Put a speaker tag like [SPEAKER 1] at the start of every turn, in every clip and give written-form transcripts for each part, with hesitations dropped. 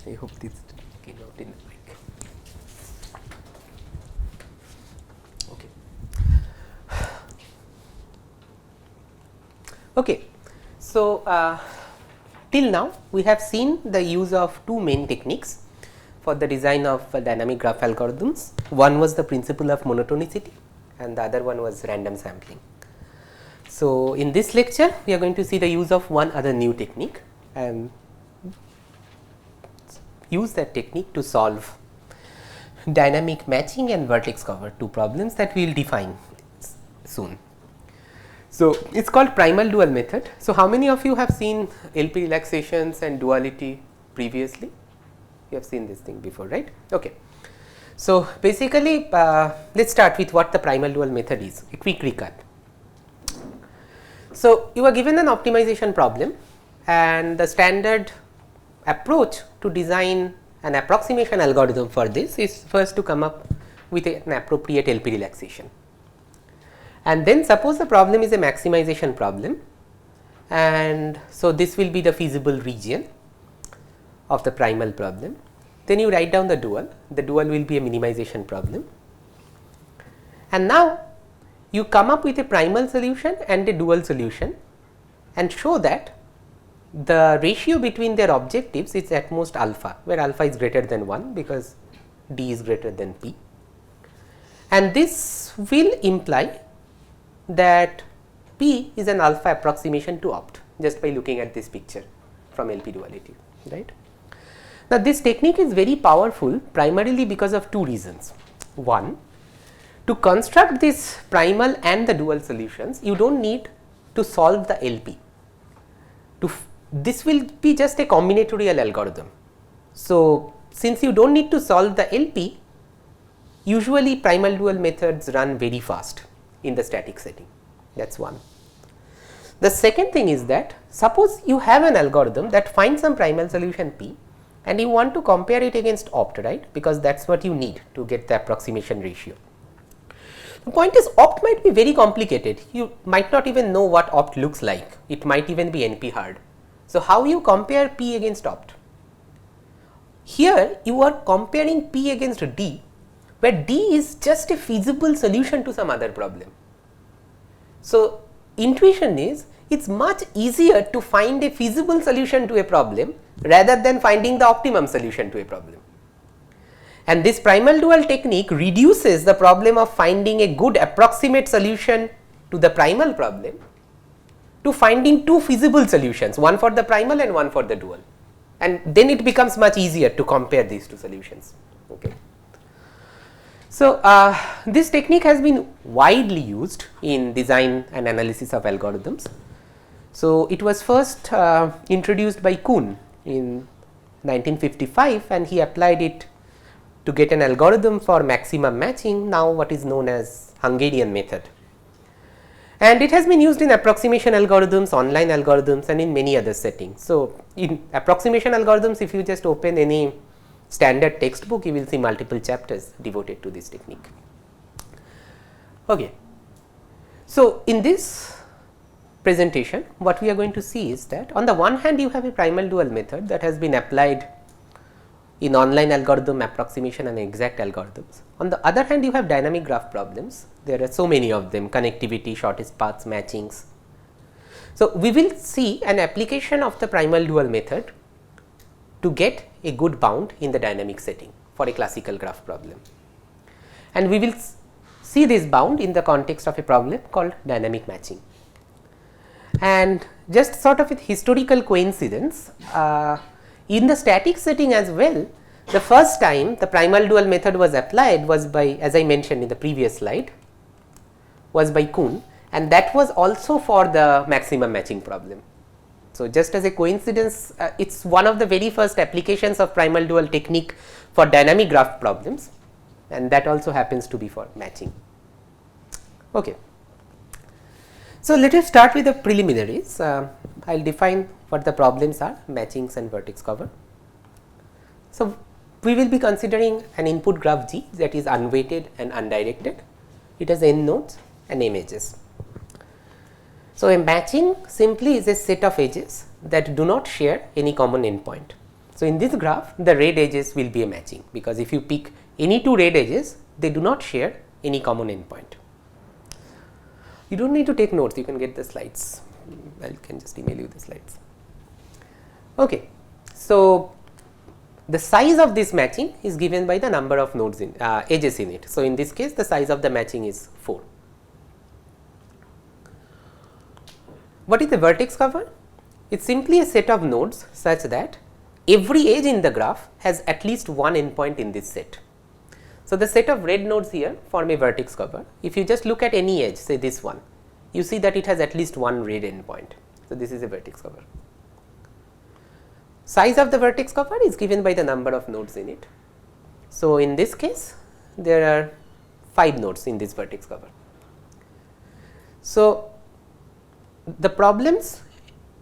[SPEAKER 1] I hope this came out in the mic. Okay. Okay. So, till now we have seen the use of two main techniques for the design of dynamic graph algorithms. One was the principle of monotonicity and the other one was random sampling. So, in this lecture we are going to see the use of one other new technique and use that technique to solve dynamic matching and vertex cover, two problems that we will define soon. So, it is called primal-dual method. So, how many of you have seen LP relaxations and duality previously? You have seen this thing before, right? Okay. So, basically let us start with what the primal-dual method is, a quick recap. So, you are given an optimization problem and the standard approach to design an approximation algorithm for this is first to come up with an appropriate LP relaxation. And then suppose the problem is a maximization problem, and so this will be the feasible region of the primal problem. Then you write down the dual will be a minimization problem, and now you come up with a primal solution and a dual solution and show that the ratio between their objectives is at most alpha, where alpha is greater than 1 because D is greater than P, and this will imply that P is an alpha approximation to opt just by looking at this picture from LP duality, right. Now, this technique is very powerful primarily because of two reasons. One, to construct this primal and the dual solutions, you do not need to solve the LP. This will be just a combinatorial algorithm. So, since you do not need to solve the LP, usually primal dual methods run very fast in the static setting, that is one. The second thing is that suppose you have an algorithm that finds some primal solution P and you want to compare it against opt, right, because that is what you need to get the approximation ratio. The point is opt might be very complicated, you might not even know what opt looks like, it might even be NP hard. So, how you compare P against opt? Here you are comparing P against D, where D is just a feasible solution to some other problem. So, intuition is it is much easier to find a feasible solution to a problem rather than finding the optimum solution to a problem. And this primal dual technique reduces the problem of finding a good approximate solution to the primal problem to finding two feasible solutions, one for the primal and one for the dual, and then it becomes much easier to compare these two solutions. Okay. So, this technique has been widely used in design and analysis of algorithms. So, it was first introduced by Kuhn in 1955 and he applied it to get an algorithm for maximum matching, now what is known as Hungarian method. And it has been used in approximation algorithms, online algorithms and in many other settings. So, in approximation algorithms, if you just open any standard textbook, you will see multiple chapters devoted to this technique. Okay. So, in this presentation, what we are going to see is that on the one hand, you have a primal dual method that has been applied in online algorithm, approximation and exact algorithms. On the other hand, you have dynamic graph problems. There are so many of them: connectivity, shortest paths, matchings. So, we will see an application of the primal dual method to get a good bound in the dynamic setting for a classical graph problem. And we will see this bound in the context of a problem called dynamic matching. And just sort of with historical coincidence, in the static setting as well, the first time the primal dual method was applied was by, as I mentioned in the previous slide, was by Kuhn, and that was also for the maximum matching problem. So, just as a coincidence, it is one of the very first applications of primal dual technique for dynamic graph problems, and that also happens to be for matching. Okay. So, let us start with the preliminaries. I will define what the problems are, matchings and vertex cover. So, we will be considering an input graph G that is unweighted and undirected. It has n nodes and m edges. So, a matching simply is a set of edges that do not share any common endpoint. So, in this graph the red edges will be a matching, because if you pick any two red edges, they do not share any common endpoint. You do not need to take notes, you can get the slides, I can just email you the slides. Okay. So, the size of this matching is given by the number of nodes in edges in it. So, in this case the size of the matching is 4. What is the vertex cover? It is simply a set of nodes such that every edge in the graph has at least one endpoint in this set. So, the set of red nodes here form a vertex cover. If you just look at any edge, say this one, you see that it has at least one red endpoint. So, this is a vertex cover. Size of the vertex cover is given by the number of nodes in it. So, in this case there are 5 nodes in this vertex cover. So, the problems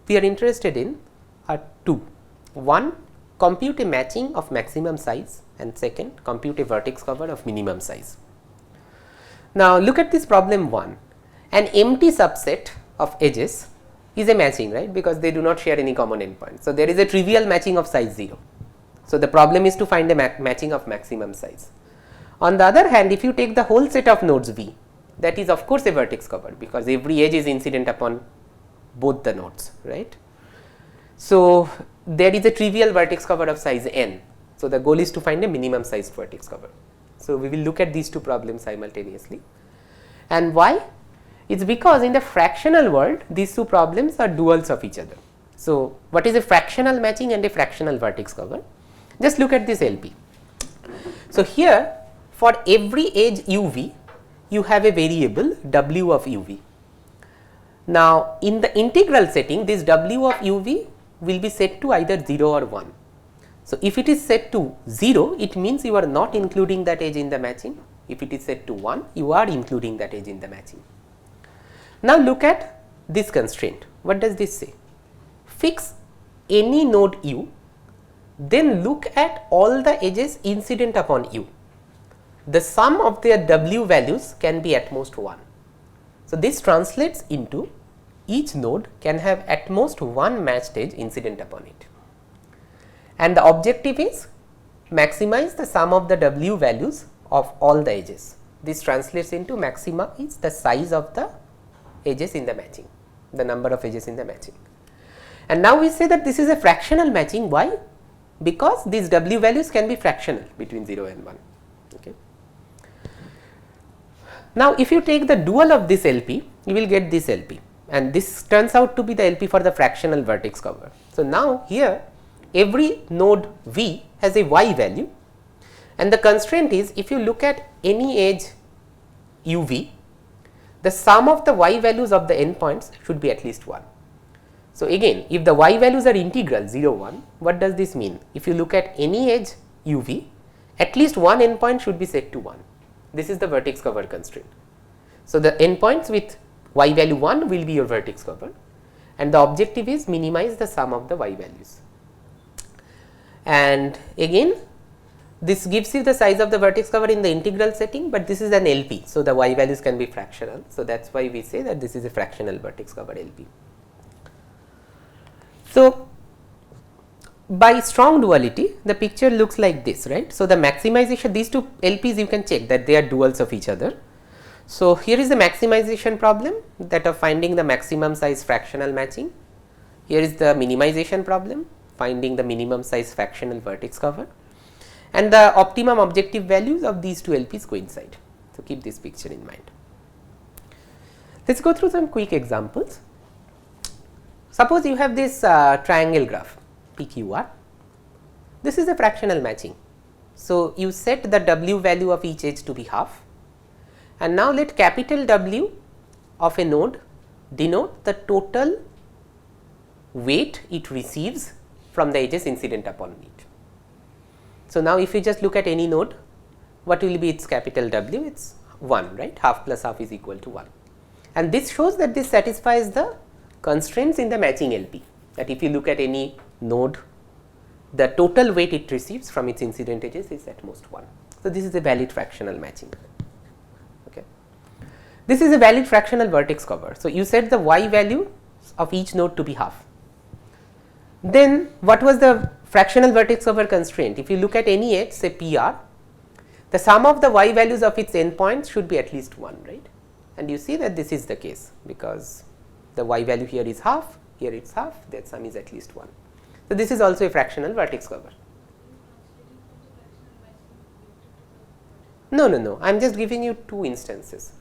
[SPEAKER 1] we are interested in are 2. One, compute a matching of maximum size, and second, compute a vertex cover of minimum size. Now, look at this problem 1. An empty subset of edges is a matching, right, because they do not share any common endpoint. So, there is a trivial matching of size 0. So, the problem is to find a matching of maximum size. On the other hand, if you take the whole set of nodes V, that is of course a vertex cover, because every edge is incident upon both the nodes, right. So, there is a trivial vertex cover of size n. So, the goal is to find a minimum size vertex cover. So, we will look at these two problems simultaneously. And why? It is because in the fractional world these two problems are duals of each other. So, what is a fractional matching and a fractional vertex cover? Just look at this LP. So, here for every edge uv you have a variable w of uv. Now, in the integral setting this w of uv will be set to either 0 or 1. So, if it is set to 0, it means you are not including that edge in the matching. If it is set to 1, you are including that edge in the matching. Now, look at this constraint. What does this say? Fix any node u, then look at all the edges incident upon u. The sum of their w values can be at most 1. So, this translates into each node can have at most one matched edge incident upon it. And the objective is maximize the sum of the w values of all the edges. This translates into maxima is the size of the edges in the matching, the number of edges in the matching. And now we say that this is a fractional matching. Why? Because these w values can be fractional between 0 and 1. Okay. Now, if you take the dual of this LP, you will get this LP, and this turns out to be the LP for the fractional vertex cover. So, now here every node V has a y value, and the constraint is if you look at any edge uv, the sum of the y values of the endpoints should be at least 1. So, again if the y values are integral 0 1, what does this mean? If you look at any edge uv, at least one endpoint should be set to 1. This is the vertex cover constraint. So, the endpoints with y value 1 will be your vertex cover, and the objective is minimize the sum of the y values. And again this gives you the size of the vertex cover in the integral setting, but this is an LP. So, the y values can be fractional. So, that is why we say that this is a fractional vertex cover LP. So, by strong duality the picture looks like this, right. So, the maximization, these two LPs you can check that they are duals of each other. So, here is the maximization problem, that of finding the maximum size fractional matching. Here is the minimization problem, finding the minimum size fractional vertex cover, and the optimum objective values of these two LPs coincide. So, keep this picture in mind. Let us go through some quick examples. Suppose you have this triangle graph PQR. This is a fractional matching. So, you set the w value of each edge to be half, and now let capital W of a node denote the total weight it receives from the edges incident upon it. So, now if you just look at any node, what will be its capital W? It is 1, right, half plus half is equal to 1, and this shows that this satisfies the constraints in the matching LP, that if you look at any node, the total weight it receives from its incident edges is at most 1. So, this is a valid fractional matching. Okay. This is a valid fractional vertex cover. So, you set the y value of each node to be half. Then what was the fractional vertex cover constraint, if you look at any edge say PR, the sum of the y values of its endpoints should be at least 1, right, and you see that this is the case because the y value here is half, here it is half, that sum is at least 1. So, this is also a fractional vertex cover. No, I am just giving you two instances.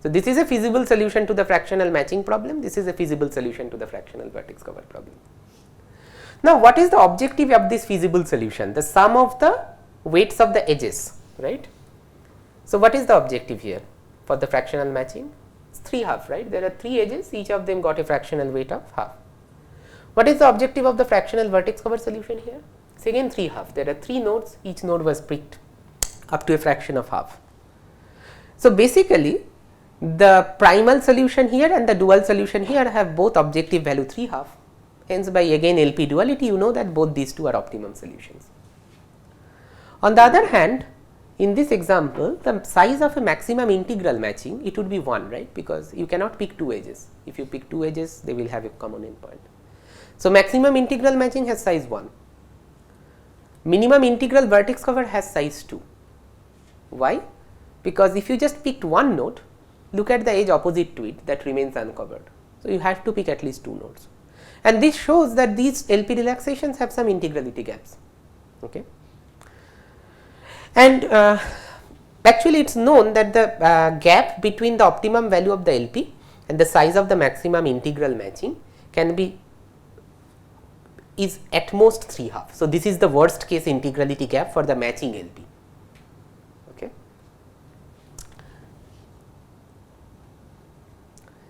[SPEAKER 1] So, this is a feasible solution to the fractional matching problem, this is a feasible solution to the fractional vertex cover problem. Now, what is the objective of this feasible solution? The sum of the weights of the edges, right. So, what is the objective here for the fractional matching? It is 3 half, right. There are 3 edges, each of them got a fractional weight of half. What is the objective of the fractional vertex cover solution here? It is again 3 half. There are 3 nodes, each node was picked up to a fraction of half. So, basically the primal solution here and the dual solution here have both objective value 3 half. Hence, by again LP duality, you know that both these two are optimum solutions. On the other hand, in this example, the size of a maximum integral matching, it would be 1, right, because you cannot pick 2 edges. If you pick 2 edges, they will have a common endpoint. So, maximum integral matching has size 1. Minimum integral vertex cover has size 2. Why? Because if you just picked one node, look at the edge opposite to it that remains uncovered. So, you have to pick at least 2 nodes, and this shows that these LP relaxations have some integrality gaps. Okay. And actually, it is known that the gap between the optimum value of the LP and the size of the maximum integral matching can be is at most 3 half. So, this is the worst case integrality gap for the matching LP. Okay.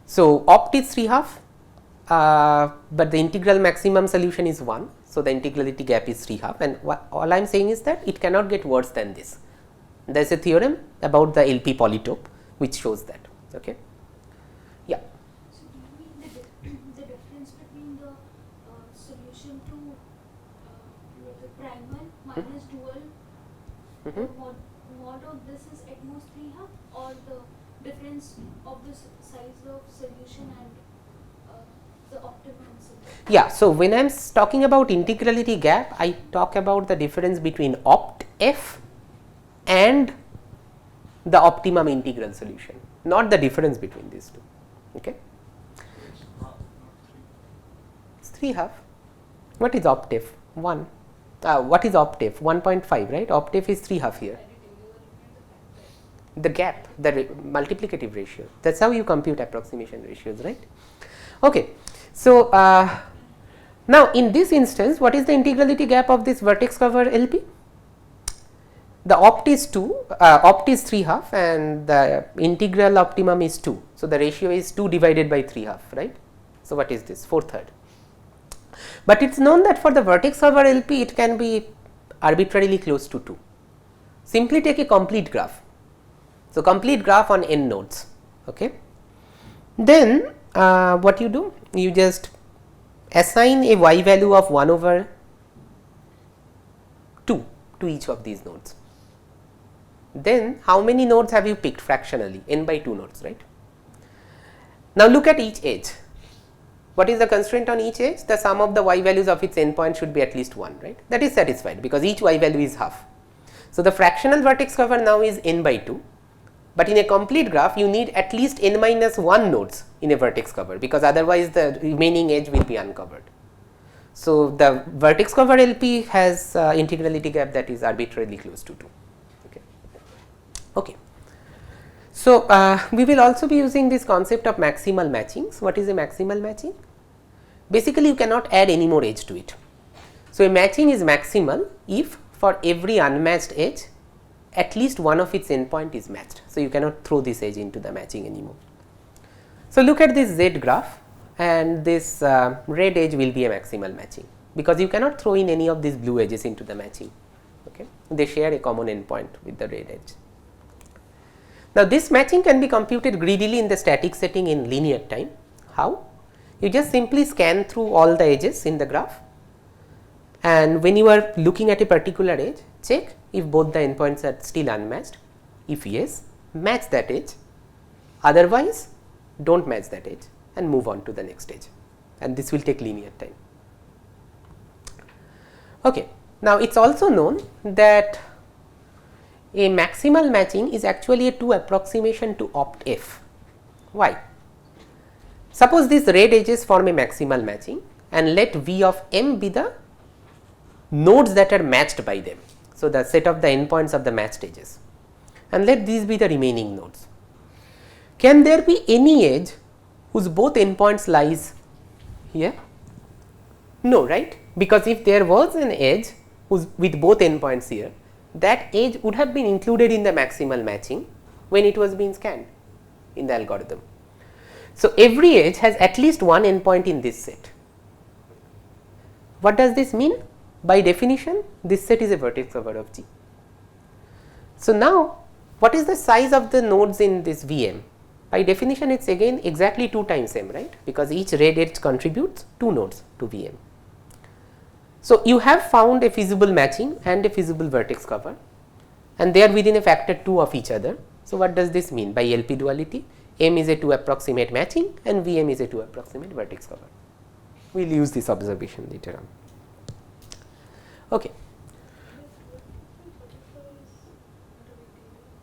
[SPEAKER 1] So, opt is 3 half, but the integral maximum solution is 1. So, the integrality gap is 3 half, and all I am saying is that it cannot get worse than this. There is a theorem about the LP polytope which shows that. Okay. Yeah.
[SPEAKER 2] So, do you mean the difference between the solution to the primal minus dual, mod of this is at most 3 half, or the difference of the size of solution and the optimum solution?
[SPEAKER 1] Yeah. So, when I am talking about integrality gap, I talk about the difference between opt f and the optimum integral solution, not the difference between these two. Okay. It's 3 half. What is opt f? 1. What is opt f? 1.5, right? Opt f is 3 half here. The gap, the multiplicative ratio. That is how you compute approximation ratios, right? Okay. So, now in this instance, what is the integrality gap of this vertex cover LP? The opt is 2, opt is 3 half, and the integral optimum is 2. So, the ratio is 2 divided by 3 half, right. So, what is this? 4/3. But it is known that for the vertex cover LP, it can be arbitrarily close to 2. Simply take a complete graph. So, complete graph on n nodes. Okay. Then what you do? You just assign a y value of 1 over 2 to each of these nodes. Then how many nodes have you picked fractionally? N by 2 nodes, right. Now, look at each edge. What is the constraint on each edge? The sum of the y values of its endpoint should be at least 1, right. That is satisfied because each y value is half. So, the fractional vertex cover now is n by 2, but in a complete graph you need at least n minus 1 nodes in a vertex cover, because otherwise the remaining edge will be uncovered. So, the vertex cover LP has integrality gap that is arbitrarily close to 2. Okay. Okay. So, we will also be using this concept of maximal matchings. What is a maximal matching? Basically, you cannot add any more edge to it. So, a matching is maximal if for every unmatched edge at least one of its endpoint is matched. So, you cannot throw this edge into the matching anymore. So, look at this Z graph, and this red edge will be a maximal matching, because you cannot throw in any of these blue edges into the matching. Okay. They share a common endpoint with the red edge. Now, this matching can be computed greedily in the static setting in linear time. How? You just simply scan through all the edges in the graph, and when you are looking at a particular edge, check if both the endpoints are still unmatched. If yes, match that edge, otherwise do not match that edge and move on to the next edge, and this will take linear time. Okay. Now, it is also known that a maximal matching is actually a 2 approximation to opt f. Why? Suppose these red edges form a maximal matching and let V of m be the nodes that are matched by them. So, the set of the endpoints of the matched edges, and let these be the remaining nodes. Can there be any edge whose both endpoints lies here? No, right? Because if there was an edge whose with both endpoints here, that edge would have been included in the maximal matching when it was being scanned in the algorithm. So, every edge has at least one endpoint in this set. What does this mean? By definition, this set is a vertex cover of G. So, now what is the size of the nodes in this VM? By definition, it is again exactly 2 times m, right, because each red edge contributes 2 nodes to VM. So, you have found a feasible matching and a feasible vertex cover, and they are within a factor 2 of each other. So, what does this mean? By LP duality, M is a 2 approximate matching and VM is a 2 approximate vertex cover. We will use this observation later on. Okay.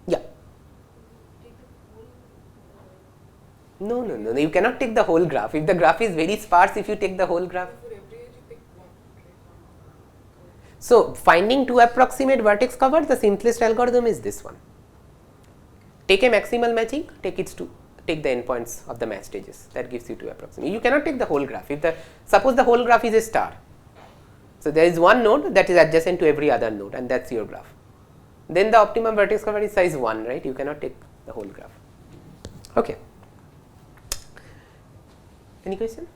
[SPEAKER 1] Yeah. No, you cannot take the whole graph. If the graph is very sparse, if you take the whole graph. So, finding 2 approximate vertex cover, the simplest algorithm is this one. Take a maximal matching, take the endpoints of the matched edges, that gives you 2 approximate. You cannot take the whole graph. If suppose the whole graph is a star. So, there is one node that is adjacent to every other node, and that is your graph. Then the optimum vertex cover is size 1, right? You cannot take the whole graph. Okay. Any question?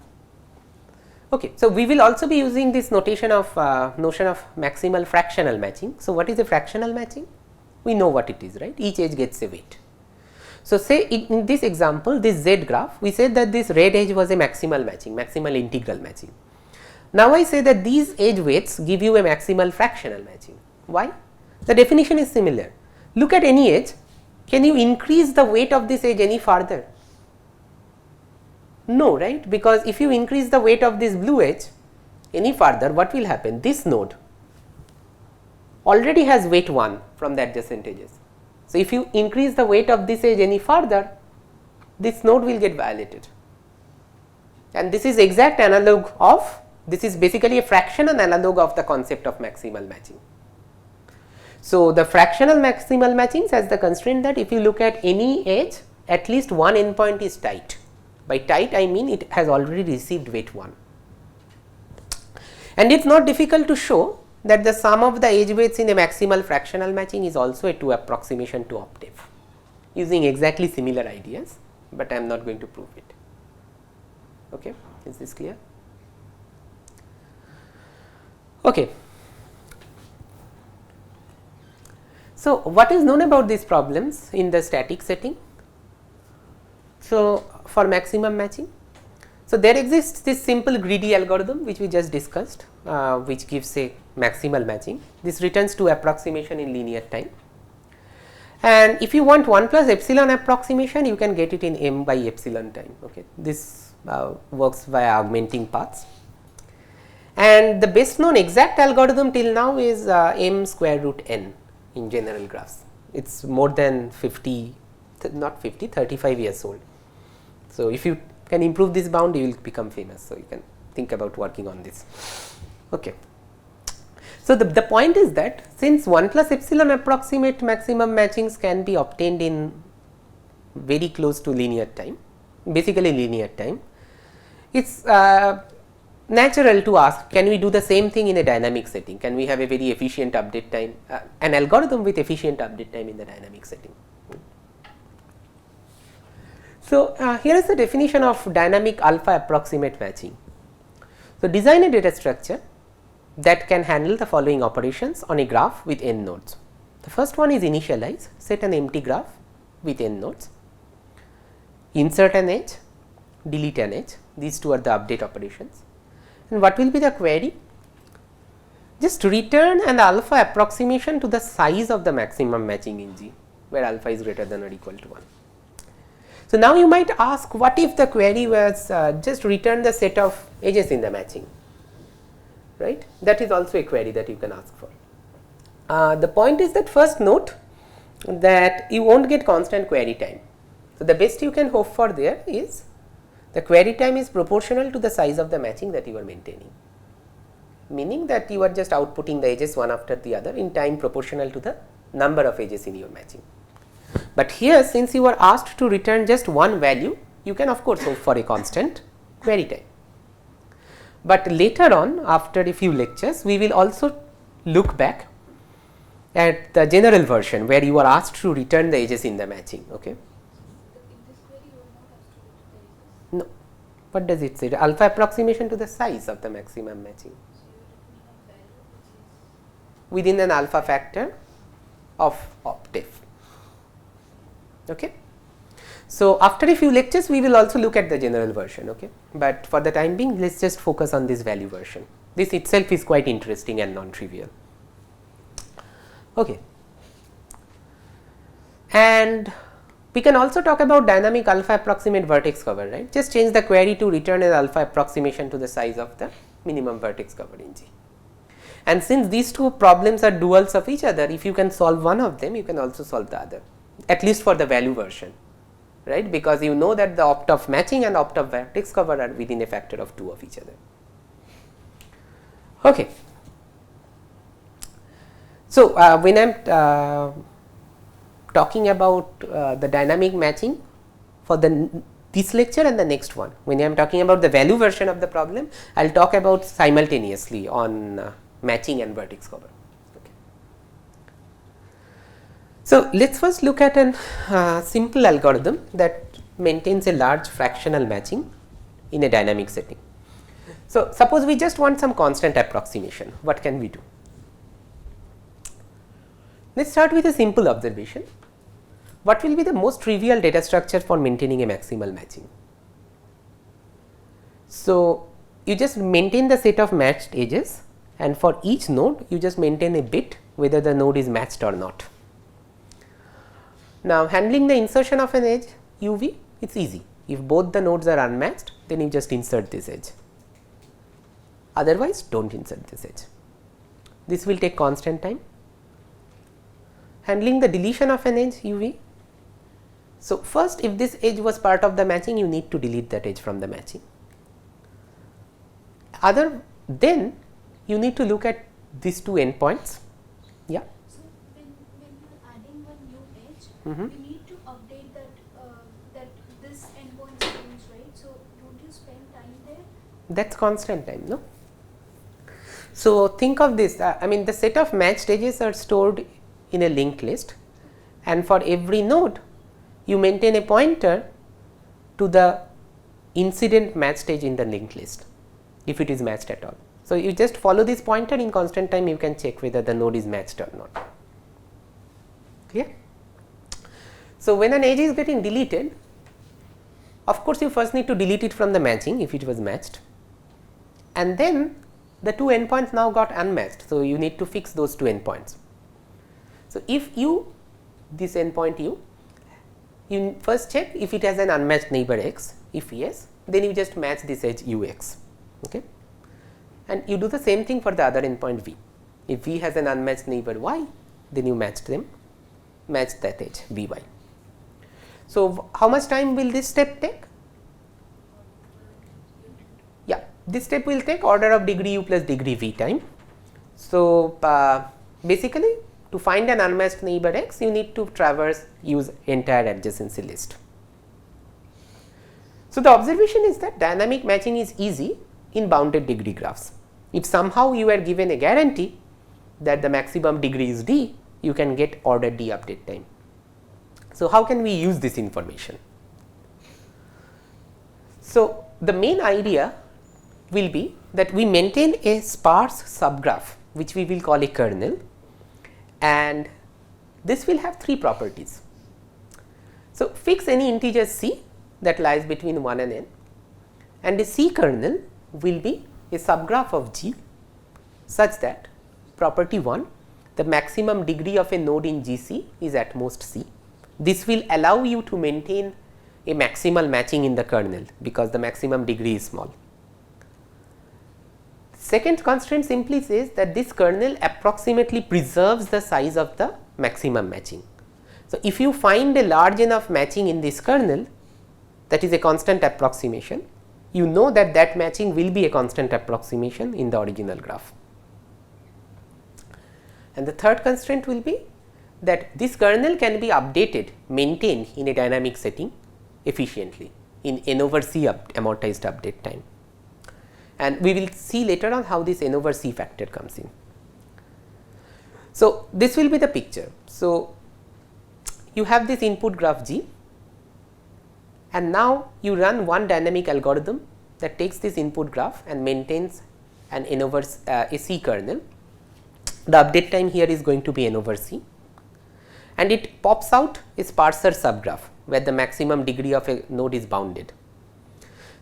[SPEAKER 1] Okay. So, we will also be using this notion of maximal fractional matching. So, what is a fractional matching? We know what it is, right? Each edge gets a weight. So, say in this example, this Z graph, we said that this red edge was a maximal matching, maximal integral matching. Now, I say that these edge weights give you a maximal fractional matching. Why? The definition is similar. Look at any edge. Can you increase the weight of this edge any further? No, right? Because if you increase the weight of this blue edge any further, what will happen? This node already has weight 1 from the adjacent edges. So, if you increase the weight of this edge any further, this node will get violated. And this is exact analog of, this is basically a fractional analog of the concept of maximal matching. So, the fractional maximal matchings has the constraint that if you look at any edge, at least one endpoint is tight. By tight, I mean it has already received weight 1. And it is not difficult to show that the sum of the edge weights in a maximal fractional matching is also a 2 approximation to opt f, using exactly similar ideas, but I am not going to prove it. Okay, is this clear? Okay. So, what is known about these problems in the static setting? So, for maximum matching, so there exists this simple greedy algorithm which we just discussed, which gives a maximal matching. This returns to approximation in linear time, and if you want 1 plus epsilon approximation, you can get it in m by epsilon time. Okay, this works via augmenting paths, and the best known exact algorithm till now is m square root n in general graphs. It is more than 35 years old. So, if you can improve this bound, you will become famous. So, you can think about working on this. Okay. So, the point is that since 1 plus epsilon approximate maximum matchings can be obtained in very close to linear time, basically linear time, it is natural to ask, can we do the same thing in a dynamic setting? Can we have a very efficient update time, an algorithm with efficient update time in the dynamic setting? So, here is the definition of dynamic alpha approximate matching. So, design a data structure that can handle the following operations on a graph with n nodes. The first one is initialize, set an empty graph with n nodes, insert an edge, delete an edge, these two are the update operations. And what will be the query? Just return an alpha approximation to the size of the maximum matching in G, where alpha is greater than or equal to 1. So, now you might ask, what if the query was just return the set of edges in the matching? right? That is also a query that you can ask for. The point is that first note that you won't get constant query time. So, the best you can hope for there is the query time is proportional to the size of the matching that you are maintaining, meaning that you are just outputting the edges one after the other in time proportional to the number of edges in your matching. But here, since you are asked to return just one value, you can of course hope for a constant query time. But later on, after a few lectures, we will also look back at the general version where you are asked to return the edges in the matching. Okay.
[SPEAKER 2] In this query, you are not asked to return the edges.
[SPEAKER 1] No. What does it say? Alpha approximation to the size of the maximum matching
[SPEAKER 2] So you are returning a value which is
[SPEAKER 1] within an alpha factor of octave. Okay. So, after a few lectures, we will also look at the general version. Okay. But for the time being, let us just focus on this value version. This itself is quite interesting and non-trivial. Okay. And we can also talk about dynamic alpha approximate vertex cover, right? Just change the query to return an alpha approximation to the size of the minimum vertex cover in G. And since these two problems are duals of each other, if you can solve one of them, you can also solve the other, at least for the value version, right? Because you know that the opt of matching and opt of vertex cover are within a factor of 2 of each other. Okay. So, when I am talking about the dynamic matching for this lecture and the next one, when I am talking about the value version of the problem, I will talk about simultaneously on matching and vertex cover. Okay. So, let us first look at a simple algorithm that maintains a large fractional matching in a dynamic setting. So, suppose we just want some constant approximation, what can we do? Let us start with a simple observation. What will be the most trivial data structure for maintaining a maximal matching? So, you just maintain the set of matched edges, and for each node you just maintain a bit whether the node is matched or not. Now, handling the insertion of an edge UV, it is easy. If both the nodes are unmatched, then you just insert this edge, otherwise do not insert this edge. This will take constant time. Handling the deletion of an edge UV. So, first if this edge was part of the matching, you need to delete that edge from the matching. Then you need to look at these two endpoints. Yeah.
[SPEAKER 2] so when you are adding one new edge,
[SPEAKER 1] Mm-hmm.
[SPEAKER 2] you need to update that this endpoint changed, right? So don't you spend time there?
[SPEAKER 1] That is constant time, no? So, think of this, I mean the set of matched edges are stored in a linked list, and for every node you maintain a pointer to the incident matched edge in the linked list, if it is matched at all. So, you just follow this pointer, in constant time you can check whether the node is matched or not. Clear? So, when an edge is getting deleted, of course you first need to delete it from the matching if it was matched, and then the two endpoints now got unmatched. So, you need to fix those two endpoints. So, if this endpoint you first check if it has an unmatched neighbor x, if yes, then you just match this edge ux, okay. And you do the same thing for the other endpoint v. If v has an unmatched neighbor y, then you match that edge vy. So, how much time will this step take? Yeah, this step will take order of degree u plus degree v time. So, basically to find an unmatched neighbor x, you need to use entire adjacency list. So, the observation is that dynamic matching is easy in bounded degree graphs. If somehow you are given a guarantee that the maximum degree is d, you can get order d update time. So, how can we use this information? So, the main idea will be that we maintain a sparse subgraph which we will call a kernel, and this will have three properties. So, fix any integer c that lies between 1 and n, and a C-kernel will be a subgraph of G such that property 1, the maximum degree of a node in GC is at most C. This will allow you to maintain a maximal matching in the kernel because the maximum degree is small. Second constraint simply says that this kernel approximately preserves the size of the maximum matching. So, if you find a large enough matching in this kernel, that is a constant approximation, you know that that matching will be a constant approximation in the original graph. And the third constraint will be that this kernel can be updated, maintained in a dynamic setting efficiently in n over c amortized update time. And we will see later on how this n over c factor comes in. So, this will be the picture. So, you have this input graph G, and now you run one dynamic algorithm that takes this input graph and maintains an n over a C kernel. The update time here is going to be n over c, and it pops out a sparser subgraph where the maximum degree of a node is bounded.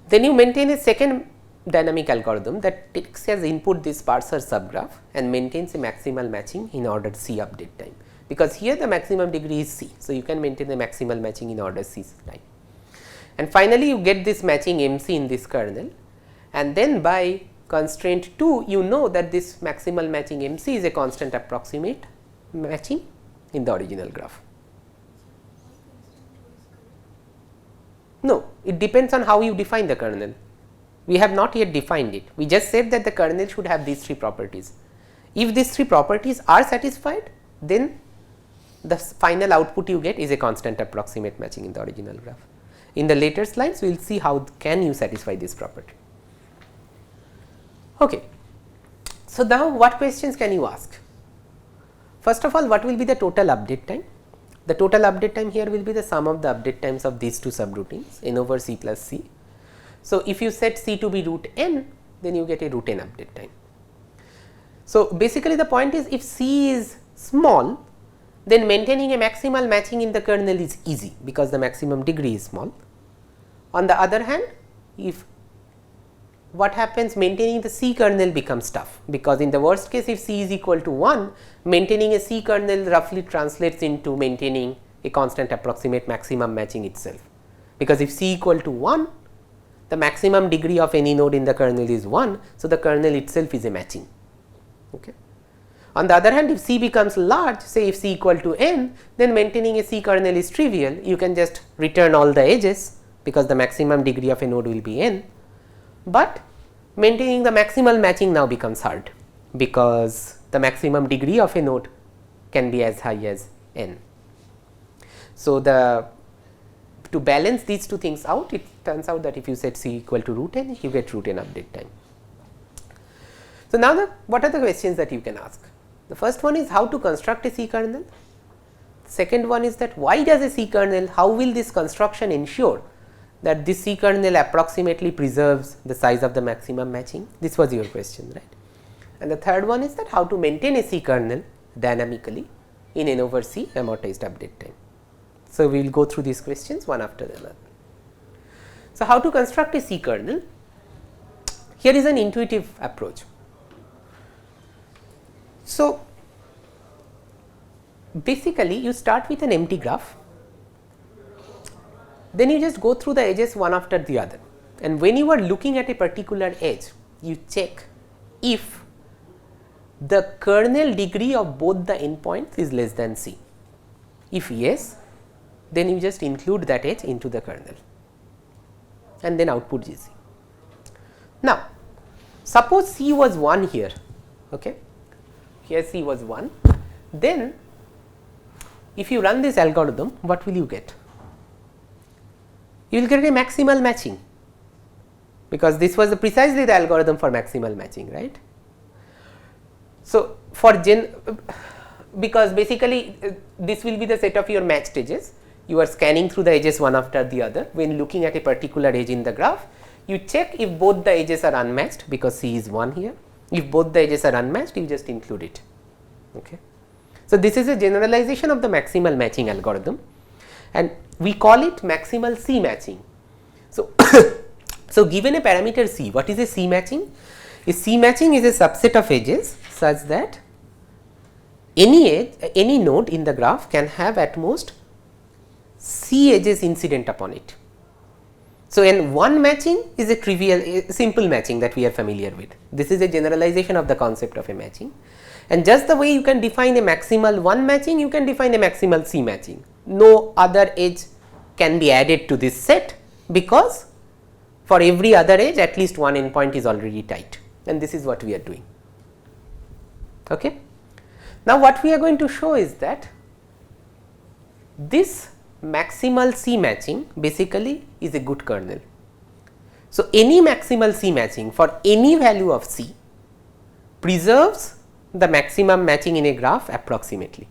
[SPEAKER 1] Then you maintain a second dynamic algorithm that takes as input this sparser subgraph and maintains a maximal matching in order C update time, because here the maximum degree is C. So, you can maintain the maximal matching in order C time. And finally, you get this matching MC in this kernel, and then by constraint 2 you know that this maximal matching MC is a constant approximate matching in the original graph. No, it depends on how you define the kernel. We have not yet defined it. We just said that the kernel should have these three properties. If these three properties are satisfied, then the final output you get is a constant approximate matching in the original graph. In the later slides, we will see how can you satisfy this property. Okay. So, now what questions can you ask? First of all, what will be the total update time? The total update time here will be the sum of the update times of these two subroutines, n over c plus c. So, if you set c to be root n, then you get a root n update time. So, basically the point is, if c is small, then maintaining a maximal matching in the kernel is easy, because the maximum degree is small. On the other hand, if what happens, maintaining the C kernel becomes tough, because in the worst case, if C is equal to 1, maintaining a C kernel roughly translates into maintaining a constant approximate maximum matching itself, because if C equal to 1, the maximum degree of any node in the kernel is 1. So, the kernel itself is a matching. Okay. On the other hand, if C becomes large, say if C equal to n, then maintaining a C kernel is trivial. You can just return all the edges, because the maximum degree of a node will be n. But maintaining the maximal matching now becomes hard, because the maximum degree of a node can be as high as n. So, to balance these two things out, it turns out that if you set C equal to root n, you get root n update time. So, now what are the questions that you can ask? The first one is how to construct a C kernel. Second one is that why does a C kernel, how will this construction ensure that this C kernel approximately preserves the size of the maximum matching? This was your question, right? And the third one is that how to maintain a C kernel dynamically in n over c amortized update time. So, we will go through these questions one after the other. So, how to construct a C kernel? Here is an intuitive approach. So, basically you start with an empty graph, then you just go through the edges one after the other, and when you are looking at a particular edge, you check if the kernel degree of both the endpoints is less than c. If yes, then you just include that edge into the kernel and then output GC. Now, suppose c was 1 here, okay? Here c was 1, then if you run this algorithm, what will you get? You will get a maximal matching, because this was precisely the algorithm for maximal matching, right? So, because basically this will be the set of your matched edges, you are scanning through the edges one after the other. When looking at a particular edge in the graph, you check if both the edges are unmatched, because c is 1 here. If both the edges are unmatched, you just include it. Okay. So, this is a generalization of the maximal matching algorithm, and we call it maximal C matching. So, so given a parameter C, what is a C matching? A C matching is a subset of edges such that any edge, any node in the graph can have at most C edges incident upon it. So, and one matching is a trivial, simple matching that we are familiar with. This is a generalization of the concept of a matching, and just the way you can define a maximal 1 matching, you can define a maximal C matching. No other edge can be added to this set, because for every other edge at least one endpoint is already tight, and this is what we are doing. Okay. Now, what we are going to show is that this maximal C matching basically is a good kernel. So, any maximal C matching for any value of C preserves the maximum matching in a graph approximately.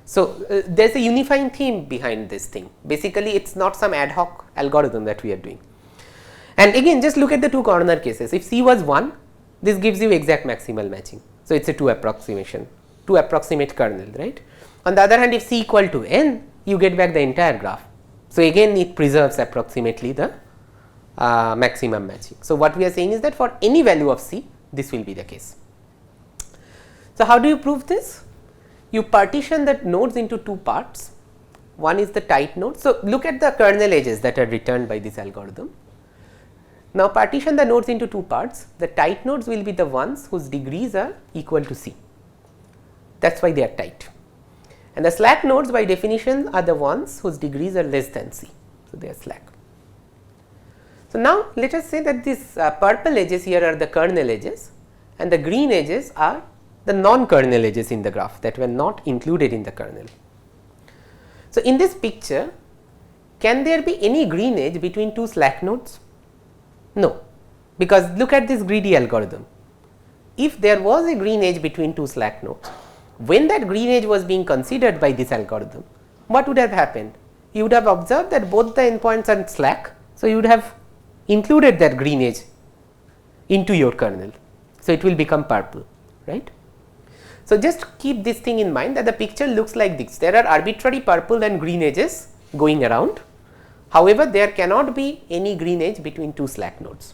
[SPEAKER 1] So, there is a unifying theme behind this thing. Basically, it is not some ad hoc algorithm that we are doing. And again, just look at the two corner cases. If C was 1, this gives you exact maximal matching. So, it is a 2 approximation, 2 approximate kernel, right. On the other hand, if C equal to n, you get back the entire graph. So, again it preserves approximately the maximum matching. So, what we are saying is that for any value of C, this will be the case. So, how do you prove this? You partition the nodes into two parts. One is the tight node. So, look at the kernel edges that are returned by this algorithm. Now, partition the nodes into two parts. The tight nodes will be the ones whose degrees are equal to C. That is why they are tight. And the slack nodes by definition are the ones whose degrees are less than C. So, they are slack. So, now let us say that these purple edges here are the kernel edges, and the green edges are the non-kernel edges in the graph that were not included in the kernel. So, in this picture, can there be any green edge between two slack nodes? No, because look at this greedy algorithm. If there was a green edge between two slack nodes, when that green edge was being considered by this algorithm, what would have happened? You would have observed that both the endpoints are slack. So, you would have included that green edge into your kernel. So, it will become purple, right. So, just keep this thing in mind that the picture looks like this. There are arbitrary purple and green edges going around. However, there cannot be any green edge between two slack nodes.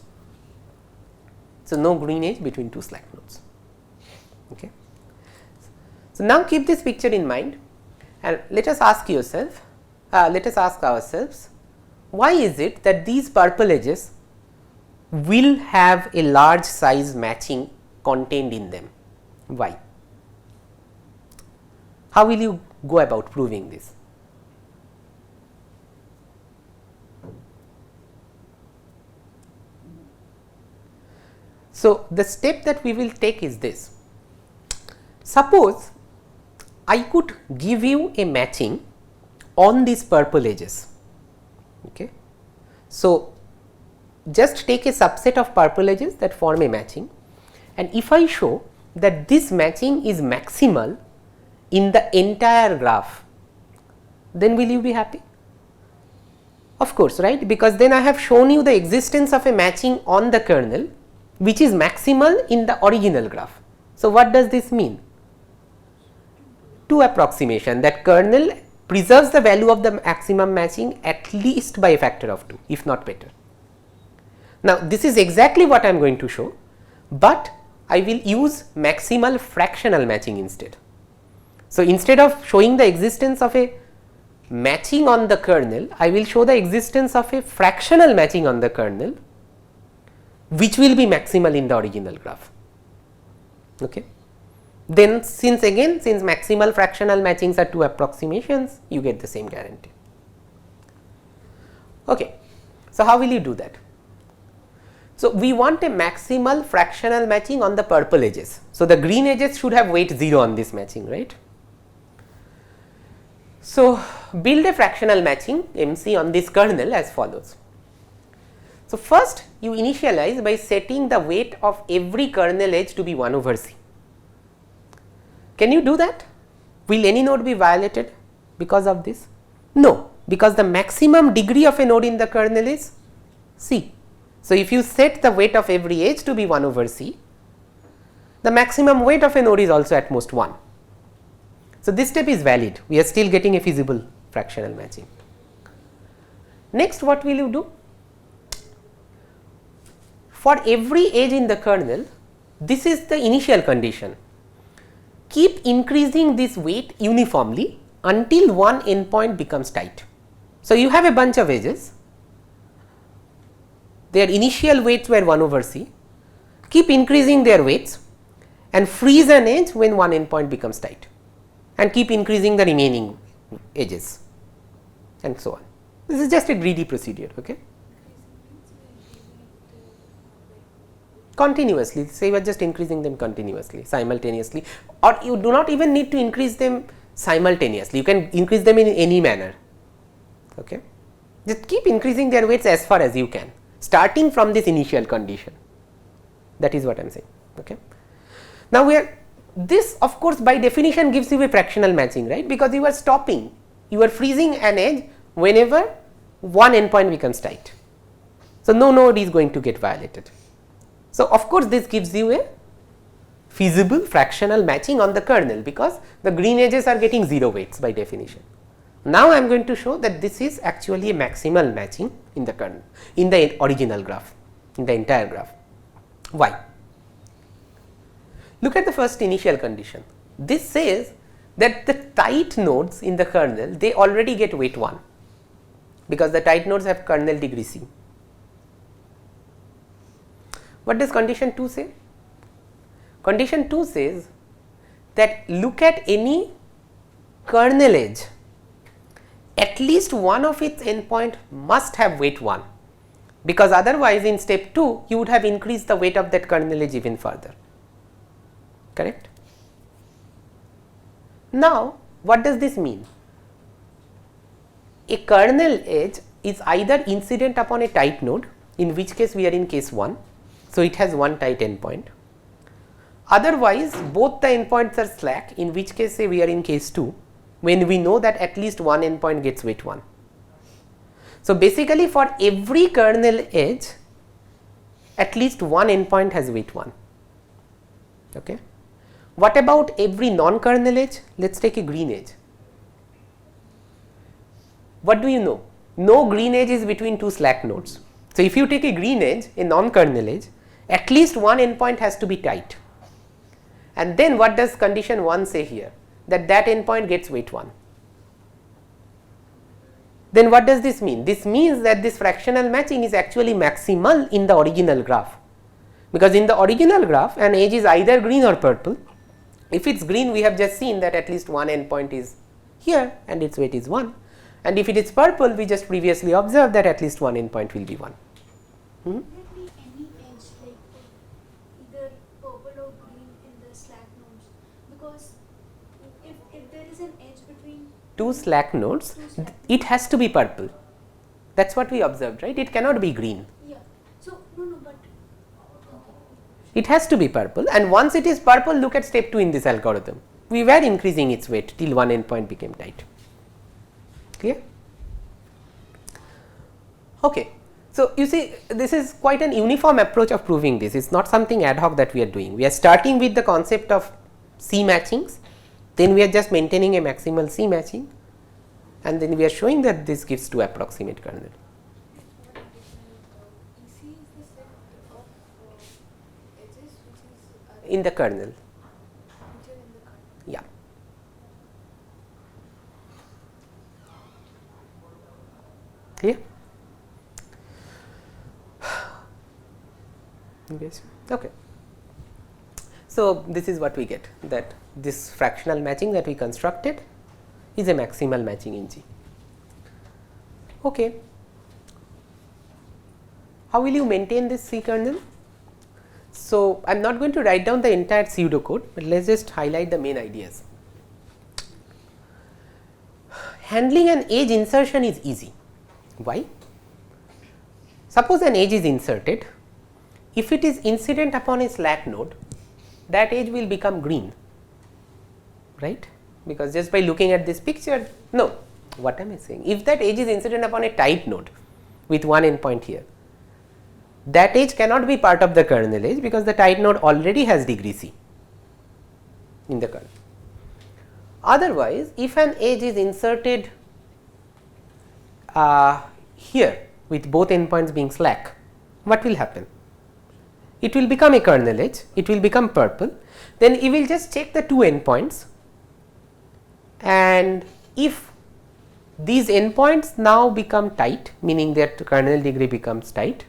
[SPEAKER 1] So, no green edge between two slack nodes. Okay. So, now keep this picture in mind, and let us ask ourselves, why is it that these purple edges will have a large size matching contained in them? Why? How will you go about proving this? So, the step that we will take is this. Suppose I could give you a matching on these purple edges. Okay. So, just take a subset of purple edges that form a matching, and if I show that this matching is maximal in the entire graph, then will you be happy? Of course, right, because then I have shown you the existence of a matching on the kernel which is maximal in the original graph. So, what does this mean? 2 approximation, that kernel preserves the value of the maximum matching at least by a factor of 2, if not better. Now, this is exactly what I am going to show, but I will use maximal fractional matching instead. So, instead of showing the existence of a matching on the kernel, I will show the existence of a fractional matching on the kernel, which will be maximal in the original graph. Okay. Then since maximal fractional matchings are 2 approximations, you get the same guarantee. Okay. So, how will you do that? So, we want a maximal fractional matching on the purple edges. So, the green edges should have weight 0 on this matching, right. So, build a fractional matching MC on this kernel as follows. So, first you initialize by setting the weight of every kernel edge to be 1 over C. Can you do that? Will any node be violated because of this? No, because the maximum degree of a node in the kernel is C. So, if you set the weight of every edge to be 1 over C, the maximum weight of a node is also at most 1. So, this step is valid, we are still getting a feasible fractional matching. Next, what will you do? For every edge in the kernel, this is the initial condition. Keep increasing this weight uniformly until one endpoint becomes tight. So, you have a bunch of edges, their initial weights were 1 over c, keep increasing their weights and freeze an edge when one endpoint becomes tight, and keep increasing the remaining edges and so on. This is just a greedy procedure. Okay. Continuously, say you are just increasing them continuously, simultaneously, or you do not even need to increase them simultaneously, you can increase them in any manner. Okay. Just keep increasing their weights as far as you can, starting from this initial condition. That is what I am saying. Okay. Now, this of course by definition gives you a fractional matching, right, because you are stopping, you are freezing an edge whenever one endpoint becomes tight. So, no node is going to get violated. So, of course, this gives you a feasible fractional matching on the kernel, because the green edges are getting 0 weights by definition. Now, I am going to show that this is actually a maximal matching in the kernel, in the original graph, in the entire graph. Why? Look at the first initial condition. This says that the tight nodes in the kernel, they already get weight 1, because the tight nodes have kernel degree C. What does condition 2 say? Condition 2 says that look at any kernel edge, at least one of its endpoint must have weight 1, because otherwise in step 2 you would have increased the weight of that kernel edge even further. Correct? Now, what does this mean? A kernel edge is either incident upon a tight node, in which case we are in case 1. So, it has one tight endpoint. Otherwise, both the endpoints are slack, in which case say we are in case 2, when we know that at least one endpoint gets weight 1. So, basically for every kernel edge, at least one endpoint has weight 1. Okay. What about every non-kernel edge? Let us take a green edge. What do you know? No green edge is between two slack nodes. So, if you take a green edge, a non-kernel edge, at least one endpoint has to be tight. And then what does condition 1 say here? That that endpoint gets weight 1. Then what does this mean? This means that this fractional matching is actually maximal in the original graph, because in the original graph an edge is either green or purple. If it is green, we have just seen that at least one endpoint is here and its weight is 1, and if it is purple, we just previously observed that at least one endpoint will be 1.
[SPEAKER 2] Can there be any edge like either purple or green in the slack nodes? Because if there is an edge between
[SPEAKER 1] two slack nodes, it has to be purple. That is what we observed, right? It cannot be green.
[SPEAKER 2] Yeah. So, no, but
[SPEAKER 1] it has to be purple, and once it is purple, look at step 2 in this algorithm. We were increasing its weight till one endpoint became tight. Clear? Okay. So, you see, this is quite an uniform approach of proving this. It is not something ad hoc that we are doing. We are starting with the concept of C matchings, then we are just maintaining a maximal C matching, and then we are showing that this gives two approximate kernel. In the kernel. Yeah. Clear? Yes. Okay. So, this is what we get, that this fractional matching that we constructed is a maximal matching in G. Okay. How will you maintain this C kernel? So, I am not going to write down the entire pseudocode, but let us just highlight the main ideas. Handling an edge insertion is easy. Why? Suppose an edge is inserted. If it is incident upon a slack node, that edge will become green, right? Because just by looking at this picture, no, what am I saying? If that edge is incident upon a tight node with one endpoint here, that edge cannot be part of the kernel edge, because the tight node already has degree C in the kernel. Otherwise, if an edge is inserted here with both endpoints being slack, what will happen? It will become a kernel edge, it will become purple, then you will just check the two endpoints, and if these endpoints now become tight, meaning that kernel degree becomes tight,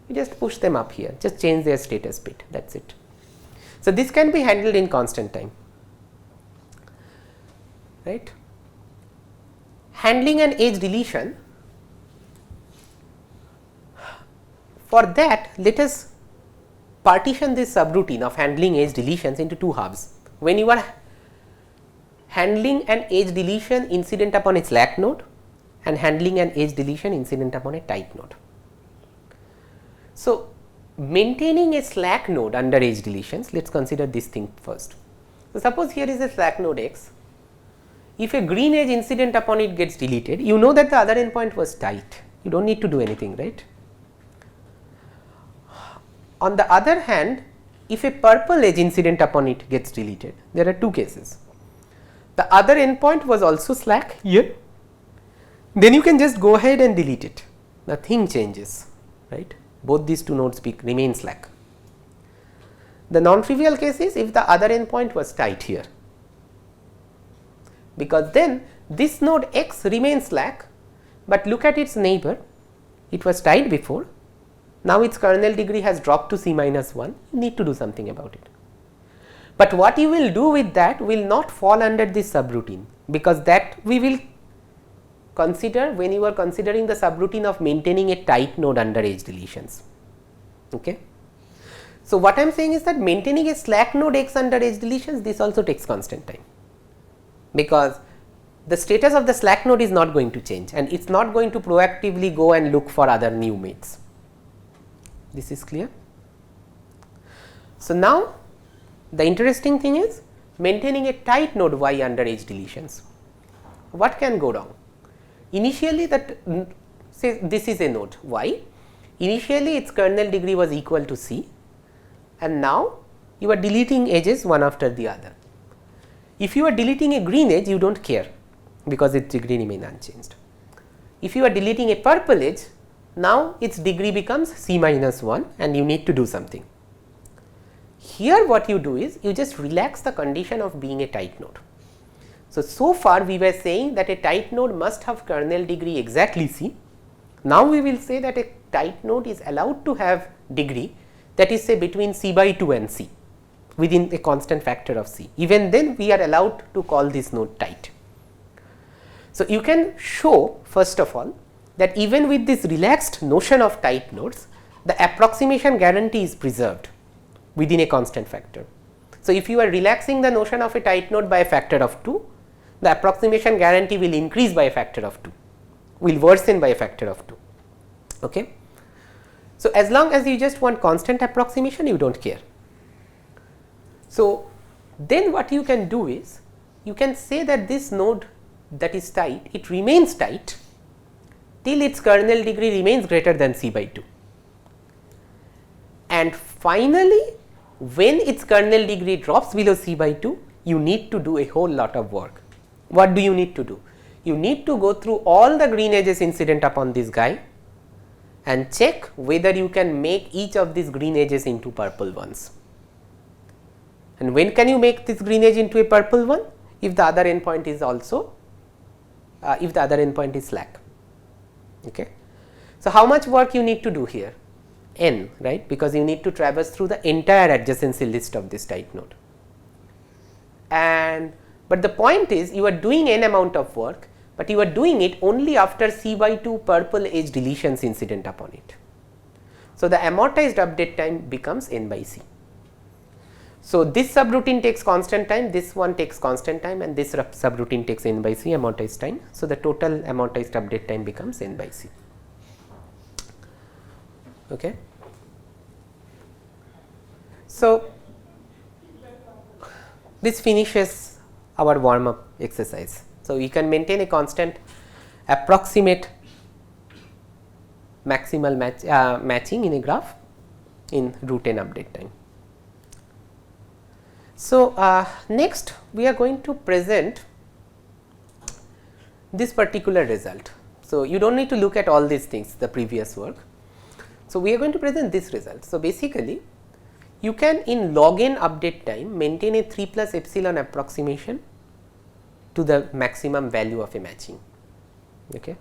[SPEAKER 1] you just push them up here, just change their status bit, that is it. So, this can be handled in constant time, right. Handling an edge deletion, for that let us partition this subroutine of handling edge deletions into two halves. When you are handling an edge deletion incident upon a slack node and handling an edge deletion incident upon a tight node. So, maintaining a slack node under edge deletions, let us consider this thing first. So, suppose here is a slack node x, if a green edge incident upon it gets deleted, you know that the other endpoint was tight, you do not need to do anything, right. On the other hand, if a purple edge incident upon it gets deleted, there are two cases. The other endpoint was also slack here, then you can just go ahead and delete it, nothing changes, right. Both these two nodes remain slack. The non-trivial case is if the other endpoint was tight here, because then this node x remains slack, but look at its neighbor, it was tight before, now its kernel degree has dropped to C minus 1, you need to do something about it. But what you will do with that will not fall under this subroutine, because that we will consider when you are considering the subroutine of maintaining a tight node under edge deletions. Okay. So, what I am saying is that maintaining a slack node x under edge deletions, this also takes constant time, because the status of the slack node is not going to change and it is not going to proactively go and look for other new mates. This is clear. So, now the interesting thing is maintaining a tight node y under edge deletions. What can go wrong? Initially that say this is a node y, initially its kernel degree was equal to C and now you are deleting edges one after the other. If you are deleting a green edge, you do not care because its degree remain unchanged. If you are deleting a purple edge, now its degree becomes C minus 1 and you need to do something. Here what you do is you just relax the condition of being a tight node. So far we were saying that a tight node must have kernel degree exactly C. Now we will say that a tight node is allowed to have degree that is say between C by 2 and C within a constant factor of C. Even then we are allowed to call this node tight. So you can show first of all that even with this relaxed notion of tight nodes, the approximation guarantee is preserved within a constant factor. So if you are relaxing the notion of a tight node by a factor of 2, the approximation guarantee will increase by a factor of 2, will worsen by a factor of 2. Okay. So as long as you just want constant approximation, you do not care. So then what you can do is you can say that this node that is tight, it remains tight till its kernel degree remains greater than C by 2. And finally, when its kernel degree drops below C by 2, you need to do a whole lot of work. What do you need to do? You need to go through all the green edges incident upon this guy and check whether you can make each of these green edges into purple ones. And when can you make this green edge into a purple one? If the other endpoint is also, if the other endpoint is slack. Okay. So how much work you need to do here? N, right, because you need to traverse through the entire adjacency list of this tight node. And but the point is you are doing n amount of work, but you are doing it only after C by 2 purple edge deletions incident upon it. So the amortized update time becomes n by C. So this subroutine takes constant time, this one takes constant time, and this subroutine takes n by C amortized time. So the total amortized update time becomes n by C. Okay. So this finishes our warm up exercise. So you can maintain a constant approximate maximal matching in a graph in root n update time. So next we are going to present this particular result. So you do not need to look at all these things, the previous work. So we are going to present this result. So basically you can in log n update time maintain a 3 plus epsilon approximation to the maximum value of a matching. Okay.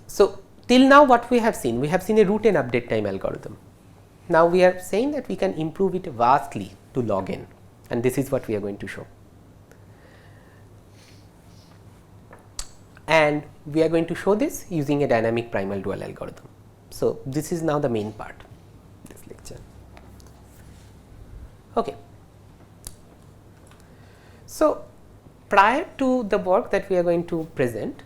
[SPEAKER 1] So till now what we have seen a root n update time algorithm. Now we are saying that we can improve it vastly to log n, and this is what we are going to show. And we are going to show this using a dynamic primal dual algorithm. So, this is now the main part of this lecture. Okay. So, prior to the work that we are going to present,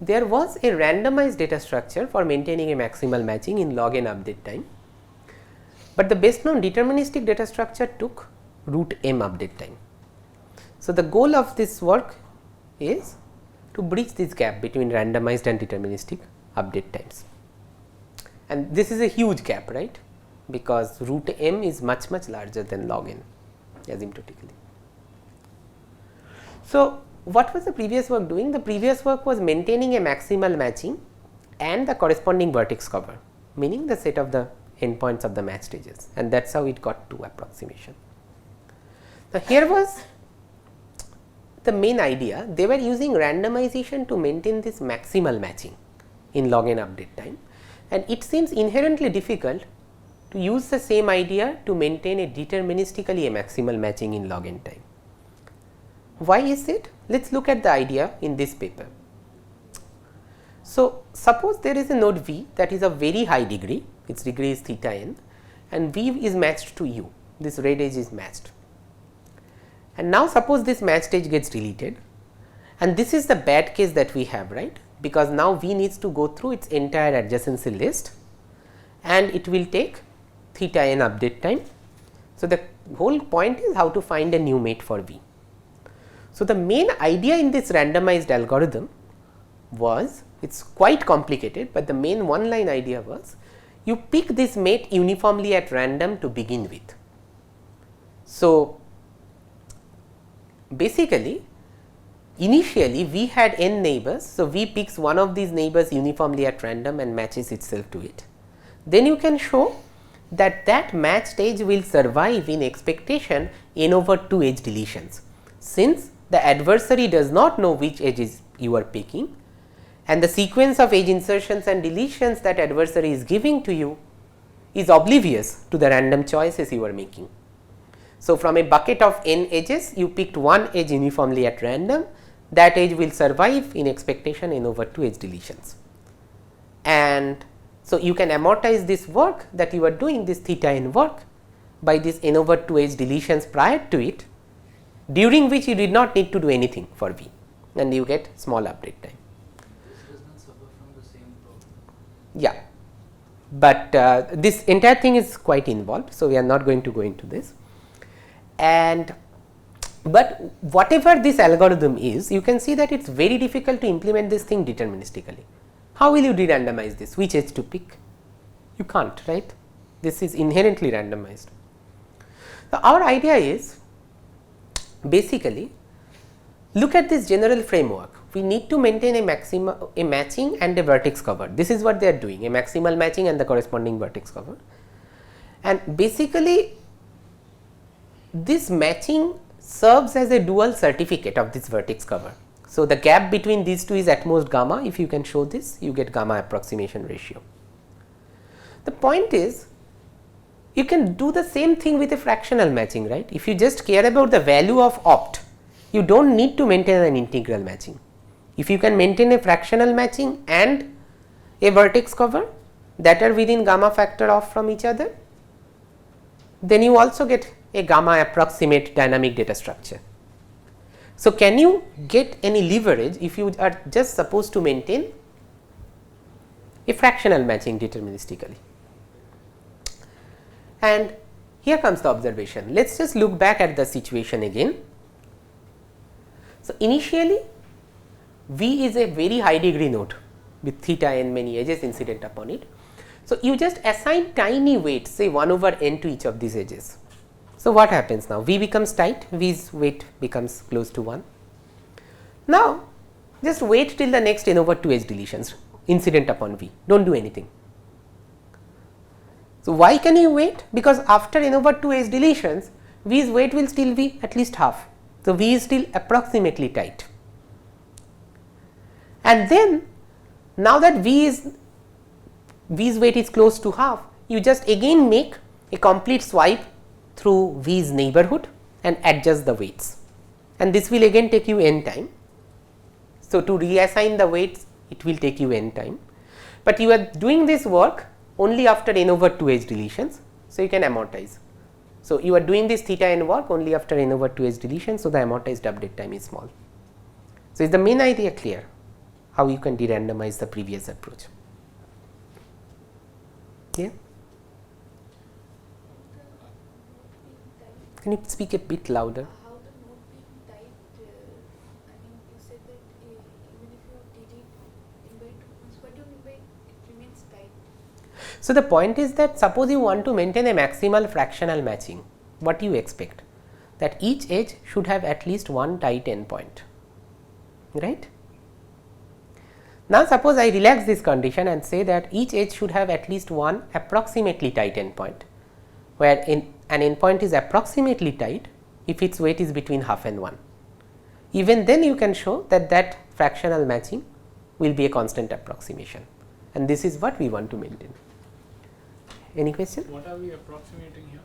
[SPEAKER 1] there was a randomized data structure for maintaining a maximal matching in log n update time, but the best known deterministic data structure took root m update time. So, the goal of this work is to bridge this gap between randomized and deterministic update times, and this is a huge gap, right, because root m is much larger than log n asymptotically. So, what was the previous work doing? The previous work was maintaining a maximal matching and the corresponding vertex cover, meaning the set of the endpoints of the matched edges, and that is how it got to approximation. Now, here was the main idea. They were using randomization to maintain this maximal matching in log n update time, and it seems inherently difficult to use the same idea to maintain a deterministically a maximal matching in log n time. Why is it? Let us look at the idea in this paper. So, suppose there is a node V that is of very high degree, its degree is theta n, and V is matched to U, this red edge is matched. And now suppose this matched edge gets deleted, and this is the bad case that we have, right, because now V needs to go through its entire adjacency list and it will take theta n update time. So, the whole point is how to find a new mate for V. So, the main idea in this randomized algorithm was, it is quite complicated, but the main one line idea was you pick this mate uniformly at random to begin with. So, basically initially V had n neighbors. So, V picks one of these neighbors uniformly at random and matches itself to it. Then you can show that that matched edge will survive in expectation n over 2 edge deletions, since the adversary does not know which edges you are picking, and the sequence of edge insertions and deletions that adversary is giving to you is oblivious to the random choices you are making. So, from a bucket of n edges, you picked one edge uniformly at random, that edge will survive in expectation n over 2 edge deletions. And so, you can amortize this work that you are doing, this theta n work, by this n over 2 edge deletions prior to it, during which you did not need to do anything for V, and you get small update time.
[SPEAKER 3] This does not suffer from the same problem.
[SPEAKER 1] Yeah, but this entire thing is quite involved, so we are not going to go into this. And but whatever this algorithm is, you can see that it is very difficult to implement this thing deterministically. How will you de-randomize this? Which edge to pick? You can't, right? This is inherently randomized. So, our idea is basically look at this general framework. We need to maintain a matching and a vertex cover. This is what they are doing, a maximal matching and the corresponding vertex cover. And basically this matching serves as a dual certificate of this vertex cover. So, the gap between these two is at most gamma. If you can show this, you get gamma approximation ratio. The point is, you can do the same thing with a fractional matching, right? If you just care about the value of opt, you do not need to maintain an integral matching. If you can maintain a fractional matching and a vertex cover that are within gamma factor off from each other, then you also get a gamma approximate dynamic data structure. So, can you get any leverage if you are just supposed to maintain a fractional matching deterministically? And here comes the observation. Let us just look back at the situation again. So, initially V is a very high degree node with theta n many edges incident upon it. So, you just assign tiny weights, say 1 over n to each of these edges. So, what happens now? V becomes tight, V's weight becomes close to 1. Now, just wait till the next n over 2 edge deletions incident upon V, do not do anything. So, why can you wait? Because after n over 2 edge deletions, V's weight will still be at least half. So, V is still approximately tight. And then now that V is V's weight is close to half, you just again make a complete swipe through V's neighborhood and adjust the weights, and this will again take you n time. So, to reassign the weights it will take you n time, but you are doing this work only after n over 2 edge deletions. So, you can amortize. So, you are doing this theta n work only after n over 2 edge deletion. So, the amortized update time is small. So, is the main idea clear how you can de-randomize the previous approach? Yeah. Can you speak a bit louder?
[SPEAKER 2] How the node being tight, I mean you said that even if you delete n by 2, what do you mean by it remains tight?
[SPEAKER 1] So, the point is that suppose you want to maintain a maximal fractional matching, what do you expect? That each edge should have at least one tight endpoint, right? Now, suppose I relax this condition and say that each edge should have at least one approximately tight endpoint, where an endpoint is approximately tight if its weight is between half and 1. Even then you can show that that fractional matching will be a constant approximation, and this is what we want to maintain. Any question?
[SPEAKER 4] What are we approximating here?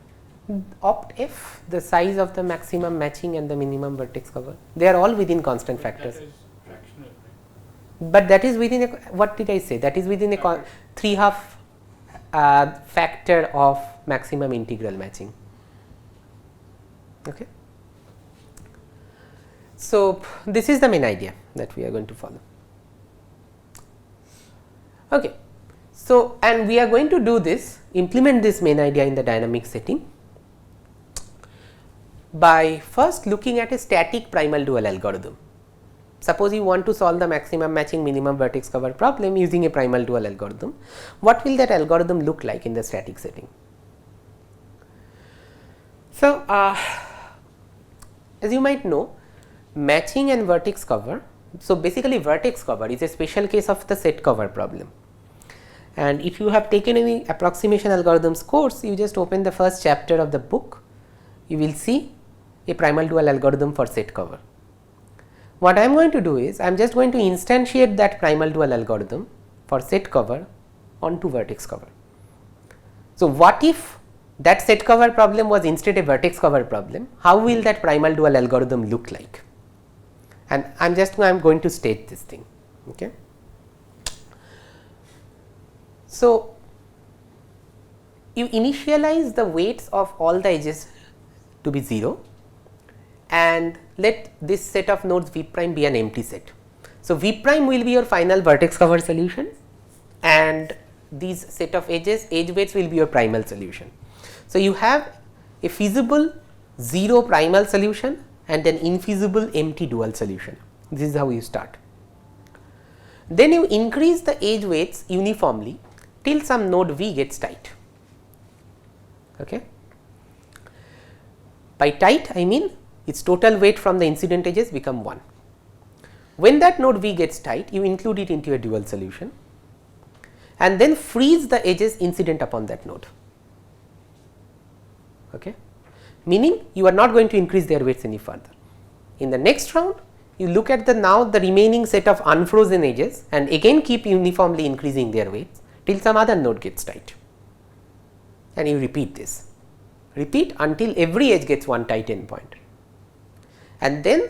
[SPEAKER 1] Opt f, the size of the maximum matching and the minimum vertex cover, they are all within constant
[SPEAKER 4] But
[SPEAKER 1] factors.
[SPEAKER 4] that is fractional, right?
[SPEAKER 1] But that is within a, what did I say? That is within a 3/2 factor of maximum integral matching. Okay. So, this is the main idea that we are going to follow. Okay. So, and we are going to do this, implement this main idea in the dynamic setting by first looking at a static primal dual algorithm. Suppose you want to solve the maximum matching minimum vertex cover problem using a primal dual algorithm. What will that algorithm look like in the static setting? So, as you might know, matching and vertex cover. So, basically vertex cover is a special case of the set cover problem. And if you have taken any approximation algorithms course, you just open the first chapter of the book, you will see a primal dual algorithm for set cover. What I am going to do is, I am just going to instantiate that primal dual algorithm for set cover onto vertex cover. So, what if that set cover problem was instead a vertex cover problem? How will that primal dual algorithm look like? And I am going to state this thing. Okay. So, you initialize the weights of all the edges to be 0 and let this set of nodes V prime be an empty set. So, V prime will be your final vertex cover solution and these set of edges, edge weights will be your primal solution. So, you have a feasible 0 primal solution and an infeasible empty dual solution. This is how you start. Then you increase the edge weights uniformly till some node V gets tight. Okay. By tight I mean its total weight from the incident edges become 1. When that node V gets tight, you include it into a dual solution and then freeze the edges incident upon that node. Okay. Meaning you are not going to increase their weights any further. In the next round, you look at the now the remaining set of unfrozen edges and again keep uniformly increasing their weights till some other node gets tight, and you repeat this. Repeat until every edge gets one tight endpoint, and then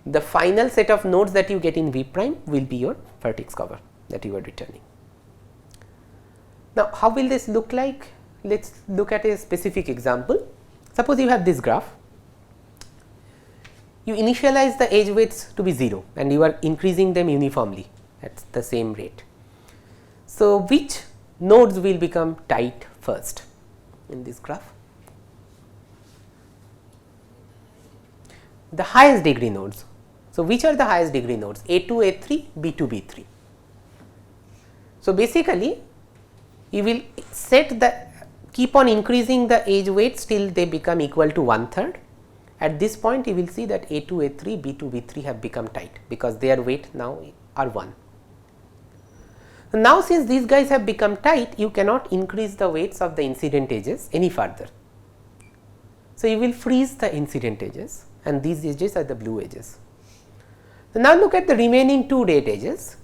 [SPEAKER 1] the final set of nodes that you get in V prime will be your vertex cover that you are returning. Now, how will this look like? Let us look at a specific example. Suppose you have this graph, you initialize the edge weights to be 0 and you are increasing them uniformly at the same rate. So, which nodes will become tight first in this graph? The highest degree nodes. So, which are the highest degree nodes? A2, A3, B2, B3. So, basically you will set the keep on increasing the edge weights till they become equal to 1/3. At this point you will see that A2, A3, B2, B3 have become tight because their weight now are 1. Now, since these guys have become tight, you cannot increase the weights of the incident edges any further. So, you will freeze the incident edges and these edges are the blue edges. So, now look at the remaining 2 date edges,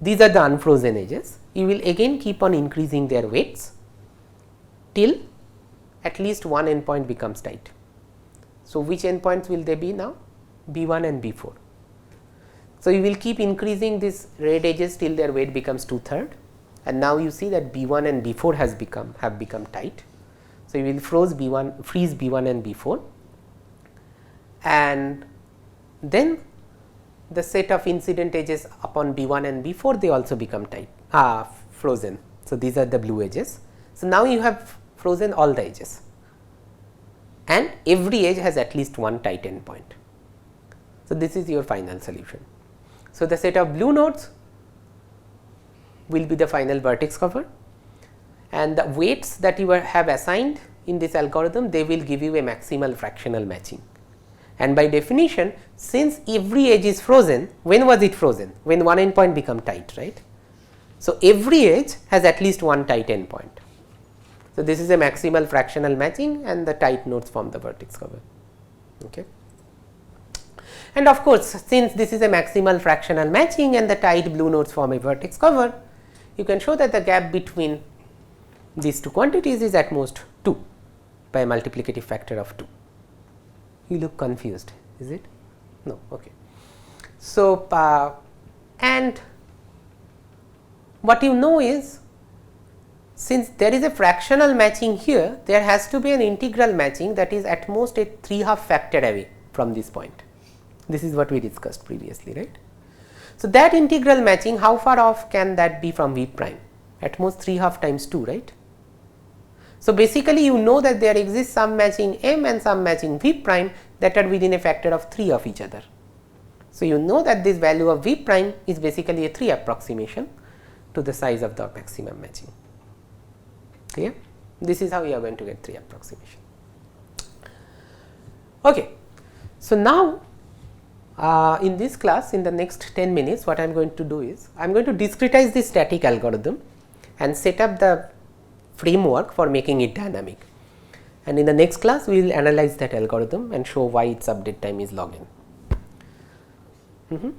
[SPEAKER 1] these are the unfrozen edges. you will again keep on increasing their weights till at least one endpoint becomes tight. So, which endpoints will they be now? B1 and B4. So, you will keep increasing these red edges till their weight becomes 2/3, and now you see that B1 and B4 have become tight. So, you will freeze B1 and B4, and then the set of incident edges upon B1 and B4 they also become tight, frozen. So, these are the blue edges. So, now you have frozen all the edges, and every edge has at least one tight endpoint. So, this is your final solution. So, the set of blue nodes will be the final vertex cover, and the weights that you have assigned in this algorithm, they will give you a maximal fractional matching. And by definition, since every edge is frozen, when was it frozen? When one endpoint become tight, right? So, every edge has at least one tight endpoint. So, this is a maximal fractional matching, and the tight nodes form the vertex cover. Okay. And of course, since this is a maximal fractional matching and the tight blue nodes form a vertex cover, you can show that the gap between these two quantities is at most 2 by a multiplicative factor of 2. You look confused, is it? No, okay. So, and what you know is, since there is a fractional matching here, there has to be an integral matching that is at most a 3/2 factor away from this point. This is what we discussed previously, right? So, that integral matching, how far off can that be from V prime? At most 3/2 times 2, right? So, basically you know that there exists some matching M and some matching V prime that are within a factor of 3 of each other. So, you know that this value of V prime is basically a 3 approximation to the size of the maximum matching. Clear? This is how you are going to get 3 approximation. Okay. So, now in this class, in the next 10 minutes, what I am going to do is, I am going to discretize the static algorithm and set up the framework for making it dynamic. And in the next class, we will analyze that algorithm and show why its update time is log n.
[SPEAKER 2] Depending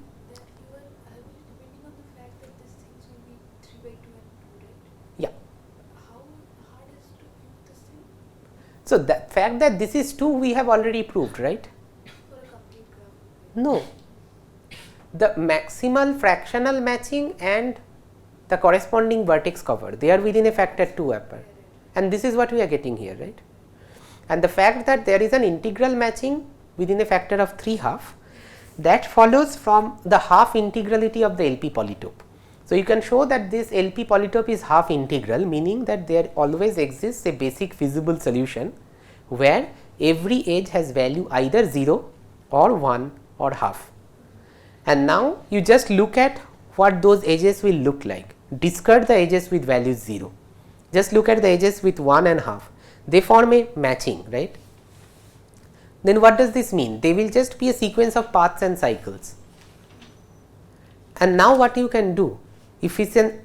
[SPEAKER 2] on the fact that these things will be 3/2 and 2, right?
[SPEAKER 1] Yeah.
[SPEAKER 2] How hard is to prove this thing
[SPEAKER 1] So, the fact that this is 2 we have already proved, right?
[SPEAKER 2] for a complete graph?
[SPEAKER 1] No. The maximal fractional matching and the corresponding vertex cover, they are within a factor 2 apart, and this is what we are getting here, right? And the fact that there is an integral matching within a factor of 3/2, that follows from the half integrality of the LP polytope. So, you can show that this LP polytope is half integral, meaning that there always exists a basic feasible solution where every edge has value either 0 or 1 or half. And now you just look at what those edges will look like. Discard the edges with values 0, just look at the edges with 1 and half, they form a matching, right? Then what does this mean? They will just be a sequence of paths and cycles. And now what you can do, if it is a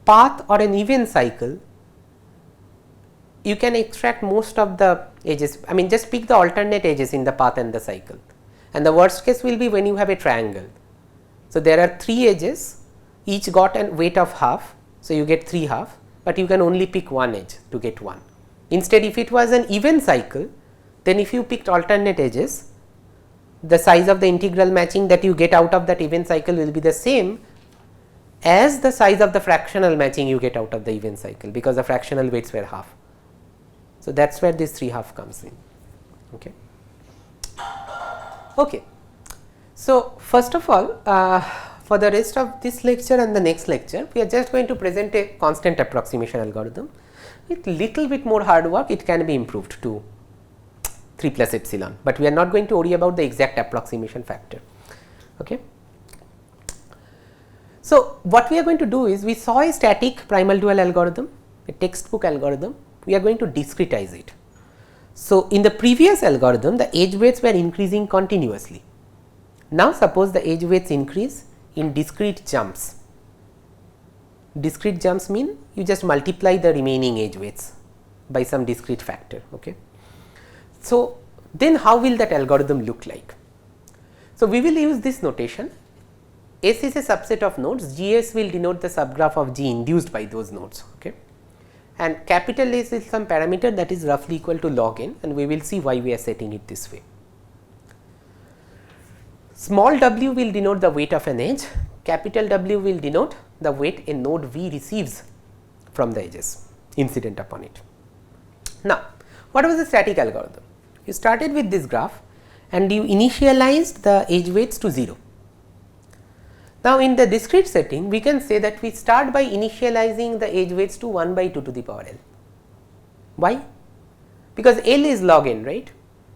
[SPEAKER 1] path or an even cycle, you can extract most of the edges, I mean just pick the alternate edges in the path and the cycle, and the worst case will be when you have a triangle. So, there are 3 edges, each got a weight of half, so you get 3/2, but you can only pick one edge to get 1. Instead, if it was an even cycle, then if you picked alternate edges, the size of the integral matching that you get out of that even cycle will be the same as the size of the fractional matching you get out of the even cycle, because the fractional weights were half. So, that is where this 3/2 comes in. Okay. Okay. So, first of all, for the rest of this lecture and the next lecture, we are just going to present a constant approximation algorithm. With little bit more hard work, it can be improved to 3 plus epsilon, but we are not going to worry about the exact approximation factor. Okay. So, what we are going to do is, we saw a static primal dual algorithm, a textbook algorithm, we are going to discretize it. So, in the previous algorithm, the edge weights were increasing continuously. Now, suppose the edge weights increase in discrete jumps. Discrete jumps mean you just multiply the remaining edge weights by some discrete factor. Okay. So, then how will that algorithm look like? So, we will use this notation. S is a subset of nodes, GS will denote the subgraph of G induced by those nodes, okay. And capital S is some parameter that is roughly equal to log n, and we will see why we are setting it this way. Small w will denote the weight of an edge, capital W will denote the weight a node V receives from the edges incident upon it. Now, what was the static algorithm? You started with this graph and you initialized the edge weights to 0. Now, in the discrete setting, we can say that we start by initializing the edge weights to 1 by 2 to the power L. Why? Because L is log n, right?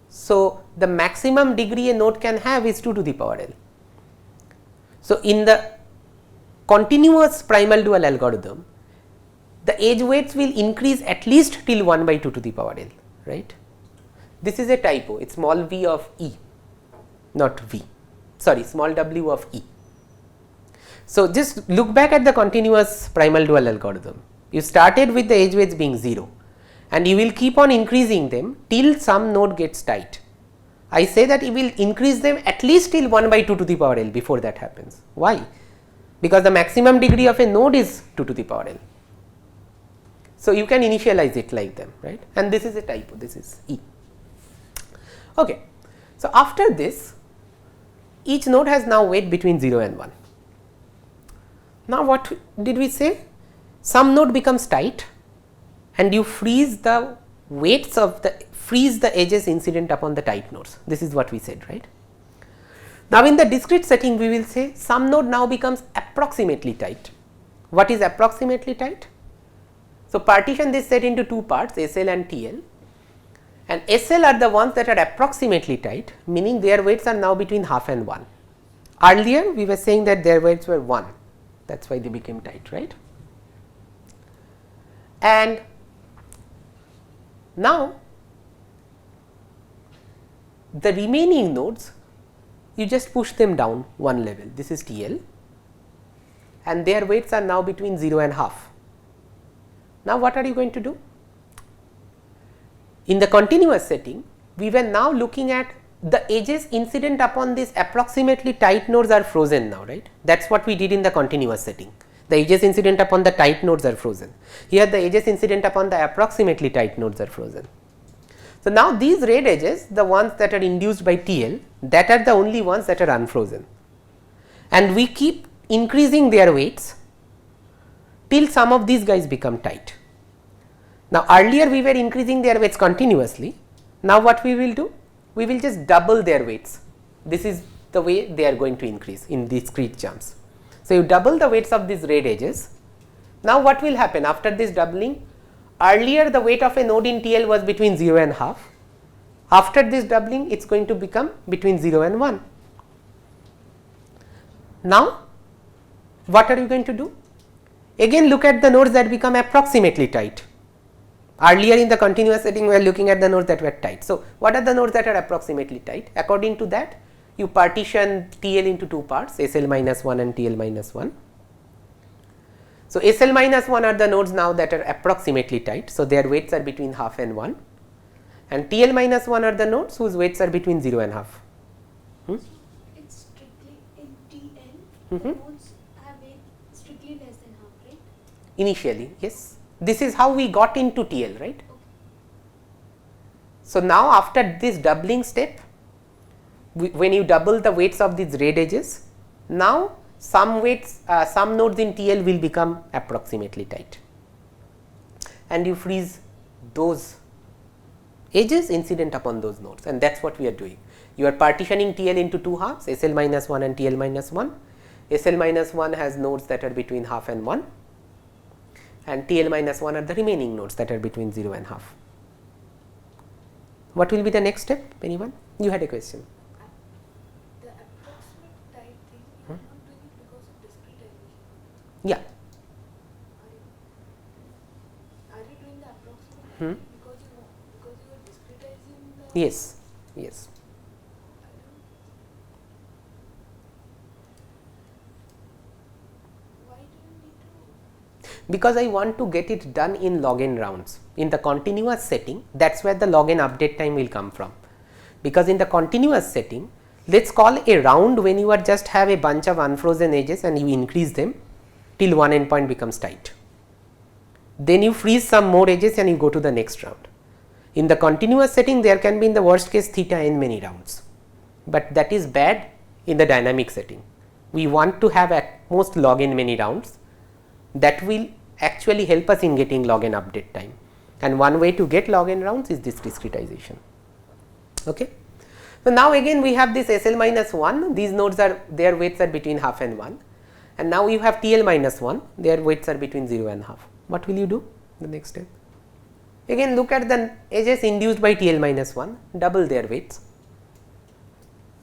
[SPEAKER 1] So, the maximum degree a node can have is 2 to the power L. So, in the continuous primal dual algorithm, the edge weights will increase at least till 1 by 2 to the power L, right. This is a typo, it is small v of E, not V, sorry, small w of E. So, just look back at the continuous primal dual algorithm. You started with the edge weights being 0 and you will keep on increasing them till some node gets tight. I say that you will increase them at least till 1 by 2 to the power L before that happens. Why? Because the maximum degree of a node is 2 to the power L. So, you can initialize it like them, right, and this is a typo, this is E. Okay. So, after this each node has now weight between 0 and 1. Now, what did we say? Some node becomes tight and you freeze the weights of the edges incident upon the tight nodes. This is what we said, right. Now, in the discrete setting we will say some node now becomes approximately tight. What is approximately tight? So, partition this set into two parts, SL and TL, and SL are the ones that are approximately tight, meaning their weights are now between half and 1. Earlier we were saying that their weights were 1, that is why they became tight, right. And now the remaining nodes you just push them down one level, this is TL, and their weights are now between 0 and half. Now, what are you going to do? In the continuous setting, we were now looking at the edges incident upon these approximately tight nodes are frozen now, right. That is what we did in the continuous setting. The edges incident upon the tight nodes are frozen. Here the edges incident upon the approximately tight nodes are frozen. So, now these red edges, the ones that are induced by TL, that are the only ones that are unfrozen, and we keep increasing their weights till some of these guys become tight. Now, earlier we were increasing their weights continuously. Now, what we will do? We will just double their weights. This is the way they are going to increase in discrete jumps. So, you double the weights of these red edges. Now, what will happen after this doubling? Earlier the weight of a node in TL was between 0 and half. After this doubling it is going to become between 0 and 1. Now, what are you going to do? Again look at the nodes that become approximately tight. Earlier in the continuous setting we are looking at the nodes that were tight. So, what are the nodes that are approximately tight? According to that you partition TL into two parts, SL minus 1 and TL minus 1. So, SL minus 1 are the nodes now that are approximately tight. So, their weights are between half and 1, and TL minus 1 are the nodes whose weights are between 0 and half.
[SPEAKER 2] It's strictly in TL, the nodes have weight strictly less than half, right?
[SPEAKER 1] Initially, yes. This is how we got into TL, right. So, now after this doubling step, when you double the weights of these red edges, now some weights, some nodes in TL will become approximately tight, and you freeze those edges incident upon those nodes, and that is what we are doing. You are partitioning TL into two halves, SL minus 1 and TL minus 1. SL minus 1 has nodes that are between half and 1, and TL minus 1 are the remaining nodes that are between 0 and half. What will be the next step? Anyone? You had a question.
[SPEAKER 2] The approximate type thing, you are not doing it because of discretization.
[SPEAKER 1] Yeah.
[SPEAKER 2] Are you doing the approximate because you are discretizing the
[SPEAKER 1] Yes. Yes.
[SPEAKER 2] Why do you need to?
[SPEAKER 1] Because I want to get it done in log n rounds. In the continuous setting, that is where the log n update time will come from. Because in the continuous setting, let us call a round when you are just have a bunch of unfrozen edges and you increase them till one endpoint becomes tight. Then you freeze some more edges and you go to the next round. In the continuous setting, there can be in the worst case theta n many rounds, but that is bad in the dynamic setting. We want to have at most log n many rounds. That will actually help us in getting log n update time, and one way to get log n rounds is this discretization. Okay. So, now again we have this SL minus 1, these nodes are their weights are between half and 1, and now you have TL minus 1, their weights are between 0 and half. What will you do the next step? Again look at the edges induced by TL minus 1, double their weights.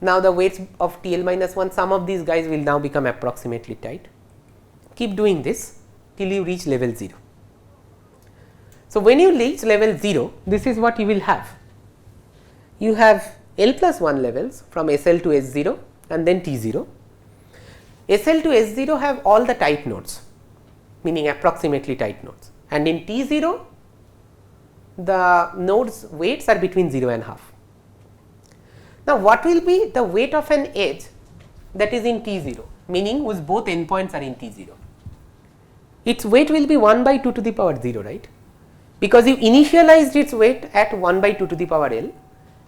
[SPEAKER 1] Now the weights of TL minus 1, some of these guys will now become approximately tight. Keep doing this till you reach level 0. So, when you reach level 0, this is what you will have. You have L plus 1 levels from SL to S0 and then T0. SL to S0 have all the tight nodes, meaning approximately tight nodes, and in T0 the nodes weights are between 0 and half. Now, what will be the weight of an edge that is in T0, meaning whose both endpoints are in T0? Its weight will be 1 by 2 to the power 0, right? Because you initialized its weight at 1 by 2 to the power L,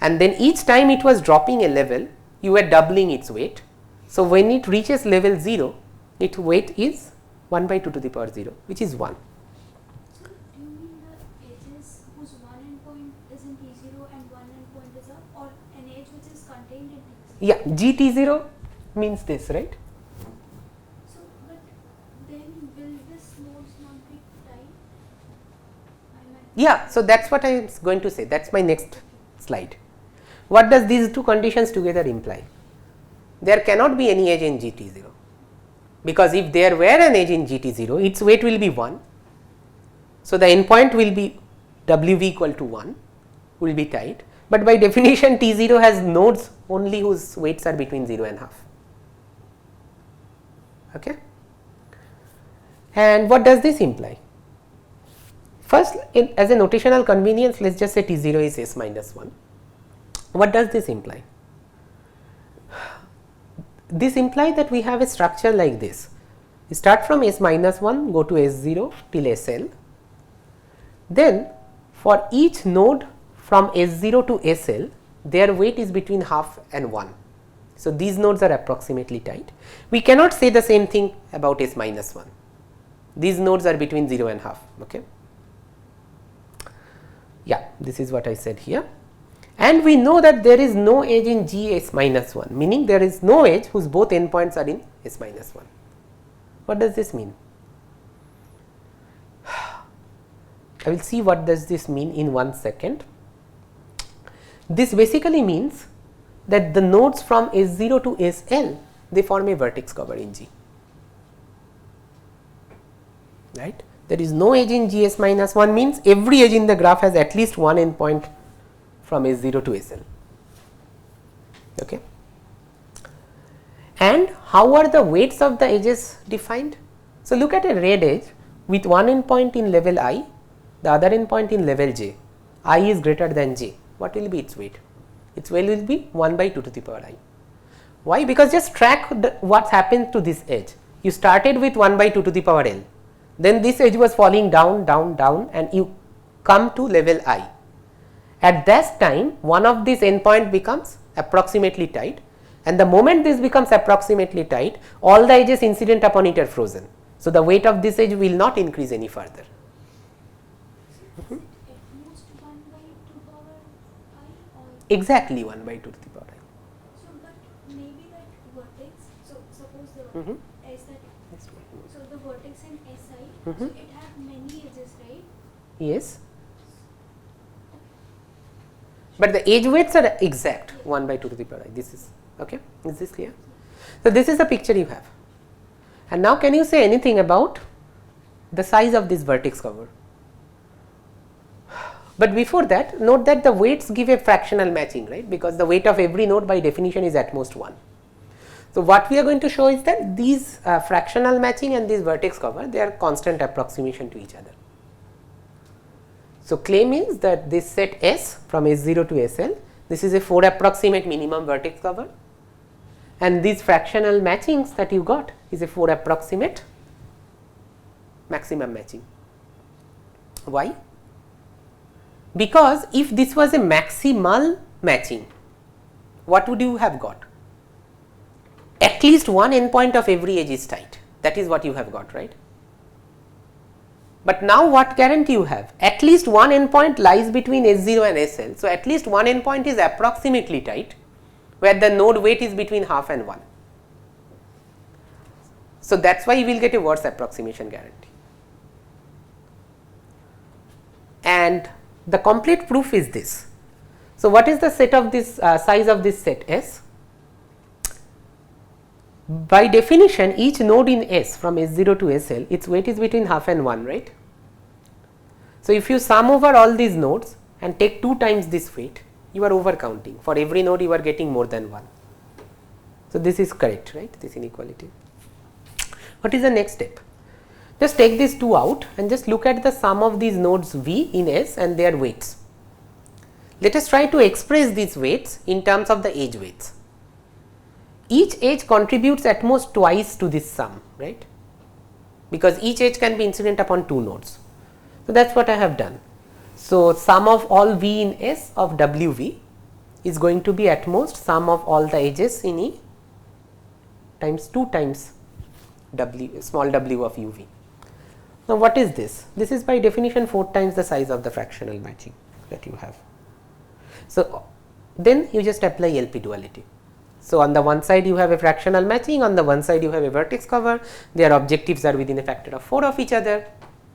[SPEAKER 1] and then each time it was dropping a level, you were doubling its weight. So, when it reaches level 0, its weight is 1 by 2 to the power 0, which is 1.
[SPEAKER 2] So, do you mean the edges whose one endpoint is in T0 and one endpoint is up, or an edge which is contained in T0?
[SPEAKER 1] Yeah, GT0 means this, right?
[SPEAKER 2] So, but then will this nodes not be tight?
[SPEAKER 1] Yeah, so that is what I am going to say, that is my next slide. What does these two conditions together imply? There cannot be any edge in GT0, because if there were an edge in GT0, its weight will be 1. So, the endpoint will be WV equal to 1, will be tight, but by definition T0 has nodes only whose weights are between 0 and half. Okay. And what does this imply? First, as a notational convenience, let us just say T0 is S minus 1. What does this imply? This implies that we have a structure like this. We start from S minus 1, go to S0 till SL. Then for each node from S0 to SL, their weight is between half and 1. So, these nodes are approximately tight. We cannot say the same thing about S minus 1. These nodes are between 0 and half. Okay. Yeah, this is what I said here. And we know that there is no edge in G S minus 1, meaning there is no edge whose both endpoints are in S minus 1. What does this mean? I will see what does this mean in 1 second. This basically means that the nodes from S0 to SL, they form a vertex cover in G, right. There is no edge in GS minus 1 means every edge in the graph has at least one endpoint from S0 to SL. Okay. And how are the weights of the edges defined? So, look at a red edge with one endpoint in level I, the other endpoint in level j. I is greater than j. What will be its weight? Its weight will be 1 by 2 to the power I. Why? Because just track what happened to this edge. You started with 1 by 2 to the power L. Then this edge was falling down, down, down, and you come to level I. At that time, one of these endpoint becomes approximately tight, and the moment this becomes approximately tight, all the edges incident upon it are frozen. So, the weight of this edge will not increase any further.
[SPEAKER 2] At most 1 by 2 power I, or
[SPEAKER 1] Exactly 1 by 2 to the power I.
[SPEAKER 2] so, but maybe that vertex. So, suppose the S that. So, the vertex in SI, so it have many edges, right?
[SPEAKER 1] Yes. But the edge weights are exact 1 by 2 to the power I. This is okay. Is this clear? So, this is the picture you have. And now, can you say anything about the size of this vertex cover? But before that, note that the weights give a fractional matching, right, because the weight of every node by definition is at most 1. So, what we are going to show is that these fractional matching and this vertex cover, they are constant approximation to each other. So, claim is that this set S from S0 to SL, this is a 4 approximate minimum vertex cover, and these fractional matchings that you got is a 4 approximate maximum matching. Why? Because if this was a maximal matching, what would you have got? At least one endpoint of every edge is tight. That is what you have got, right? But now what guarantee you have? At least one endpoint lies between S0 and SL. So, at least one endpoint is approximately tight, where the node weight is between half and 1. So, that is why you will get a worse approximation guarantee. And the complete proof is this. So, what is the set of this size of this set S? By definition, each node in S from S0 to SL, its weight is between half and 1, right? So, if you sum over all these nodes and take 2 times this weight, you are over counting. For every node you are getting more than 1. So, this is correct, right, this inequality. What is the next step? Just take these 2 out and just look at the sum of these nodes V in S and their weights. Let us try to express these weights in terms of the edge weights. Each edge contributes at most twice to this sum, right, because each edge can be incident upon 2 nodes. So, that is what I have done. So, sum of all V in S of WV is going to be at most sum of all the edges in E times 2 times W, small w of UV. Now, what is this? This is by definition 4 times the size of the fractional matching that you have. So, then you just apply LP duality. So, on the one side you have a fractional matching, on the one side you have a vertex cover, their objectives are within a factor of 4 of each other,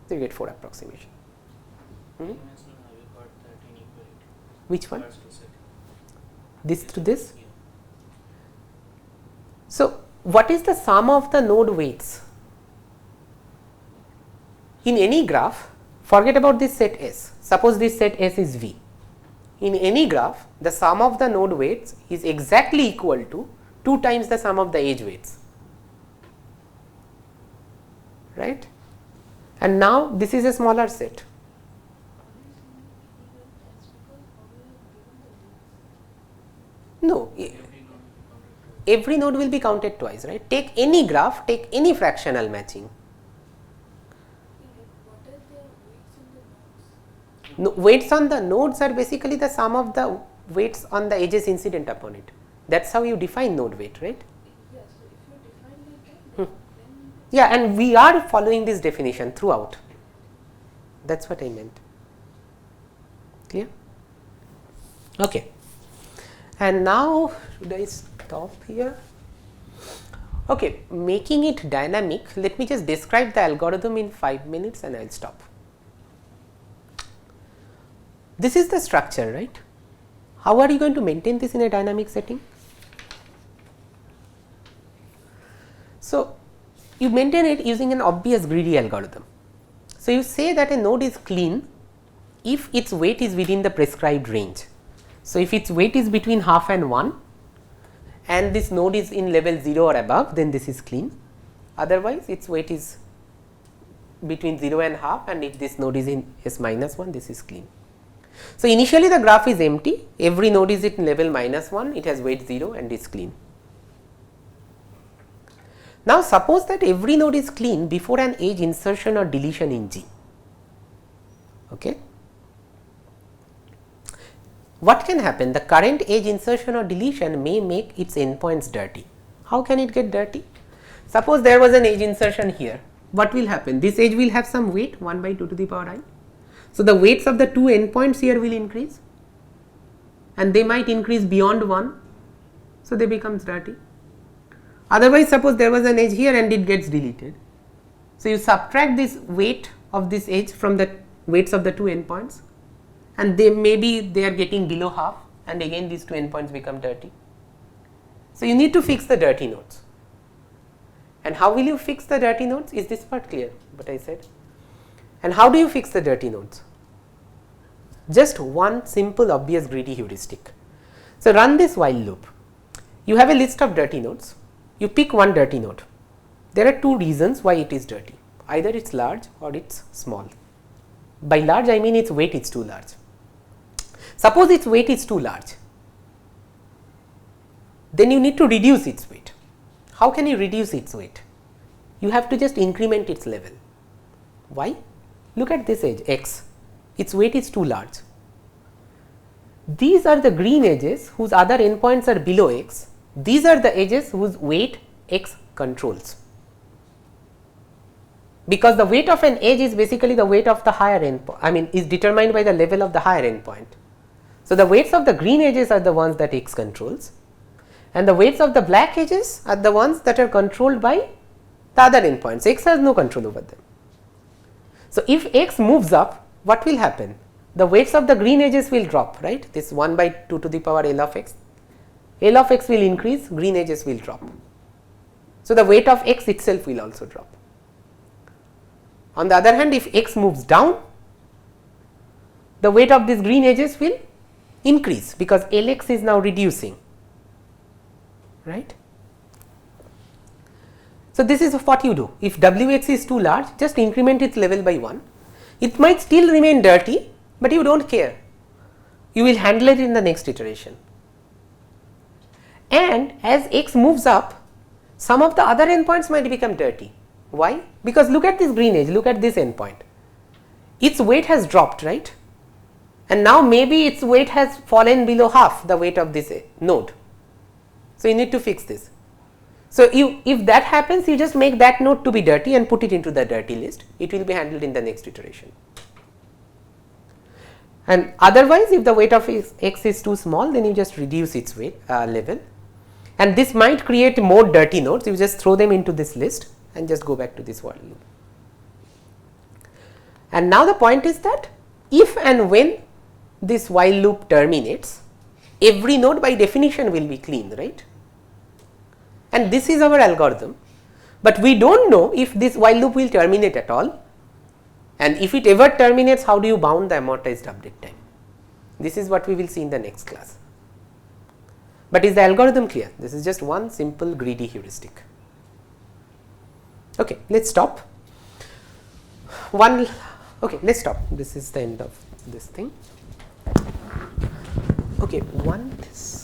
[SPEAKER 1] so you get 4 approximation. Which one? This to this? So, what is the sum of the node weights? In any graph, forget about this set S, suppose this set S is V. In any graph, the sum of the node weights is exactly equal to 2 times the sum of the edge weights, right? And now this is a smaller set. No, every node will be counted twice, right? Take any graph, take any fractional matching. No, weights on the nodes are basically the sum of the weights on the edges incident upon it. That is how you define node weight, right?
[SPEAKER 2] Yes, so if you define like that, then
[SPEAKER 1] Yeah, and we are following this definition throughout. That is what I meant. Clear? Okay. And now, should I stop here? Okay, making it dynamic, let me just describe the algorithm in 5 minutes and I will stop. This is the structure, right? How are you going to maintain this in a dynamic setting? So, you maintain it using an obvious greedy algorithm. So, you say that a node is clean if its weight is within the prescribed range. So, if its weight is between half and 1 and this node is in level 0 or above, then this is clean. Otherwise, its weight is between 0 and half, and if this node is in S minus 1, this is clean. So, initially the graph is empty, every node is in level minus 1, it has weight 0 and is clean. Now, suppose that every node is clean before an edge insertion or deletion in G. Okay. What can happen? The current edge insertion or deletion may make its endpoints dirty. How can it get dirty? Suppose there was an edge insertion here. What will happen? This edge will have some weight 1 by 2 to the power I. So, the weights of the 2 endpoints here will increase and they might increase beyond 1. So, they becomes dirty. Otherwise, suppose there was an edge here and it gets deleted. So, you subtract this weight of this edge from the weights of the 2 endpoints and they are getting below half, and again these 2 endpoints become dirty. So, you need to fix the dirty nodes. And how will you fix the dirty nodes? Is this part clear what I said? And how do you fix the dirty nodes? Just one simple obvious greedy heuristic. So, run this while loop. You have a list of dirty nodes. You pick one dirty node. There are 2 reasons why it is dirty. Either it is large or it is small. By large, I mean its weight is too large. Suppose its weight is too large. then you need to reduce its weight. How can you reduce its weight? You have to just increment its level. Why? Look at this edge x, its weight is too large. These are the green edges whose other endpoints are below x. These are the edges whose weight x controls. Because the weight of an edge is basically the weight of the higher endpoint, is determined by the level of the higher endpoint. So, the weights of the green edges are the ones that x controls, and the weights of the black edges are the ones that are controlled by the other endpoints. X has no control over them. So, if x moves up, what will happen? The weights of the green edges will drop, right? This 1 by 2 to the power L of x. L of x will increase, green edges will drop. So, the weight of x itself will also drop. On the other hand, if x moves down, the weight of these green edges will increase because Lx is now reducing, right. So, this is what you do. If Wx is too large, just increment its level by 1. It might still remain dirty, but you do not care. You will handle it in the next iteration. And as x moves up, some of the other endpoints might become dirty. Why? Because look at this green edge, look at this endpoint. Its weight has dropped, right? And now maybe its weight has fallen below half the weight of this node. So, you need to fix this. So, if that happens, you just make that node to be dirty and put it into the dirty list. It will be handled in the next iteration. And otherwise, if the weight of x is too small, then you just reduce its weight level. And this might create more dirty nodes. You just throw them into this list and just go back to this while loop. And now the point is that if and when this while loop terminates, every node by definition will be clean, right? And this is our algorithm, but we do not know if this while loop will terminate at all, and if it ever terminates, how do you bound the amortized update time? This is what we will see in the next class. But is the algorithm clear? This is just one simple greedy heuristic. Okay, let us stop. Okay, let us stop. This is the end of this thing. Okay, this.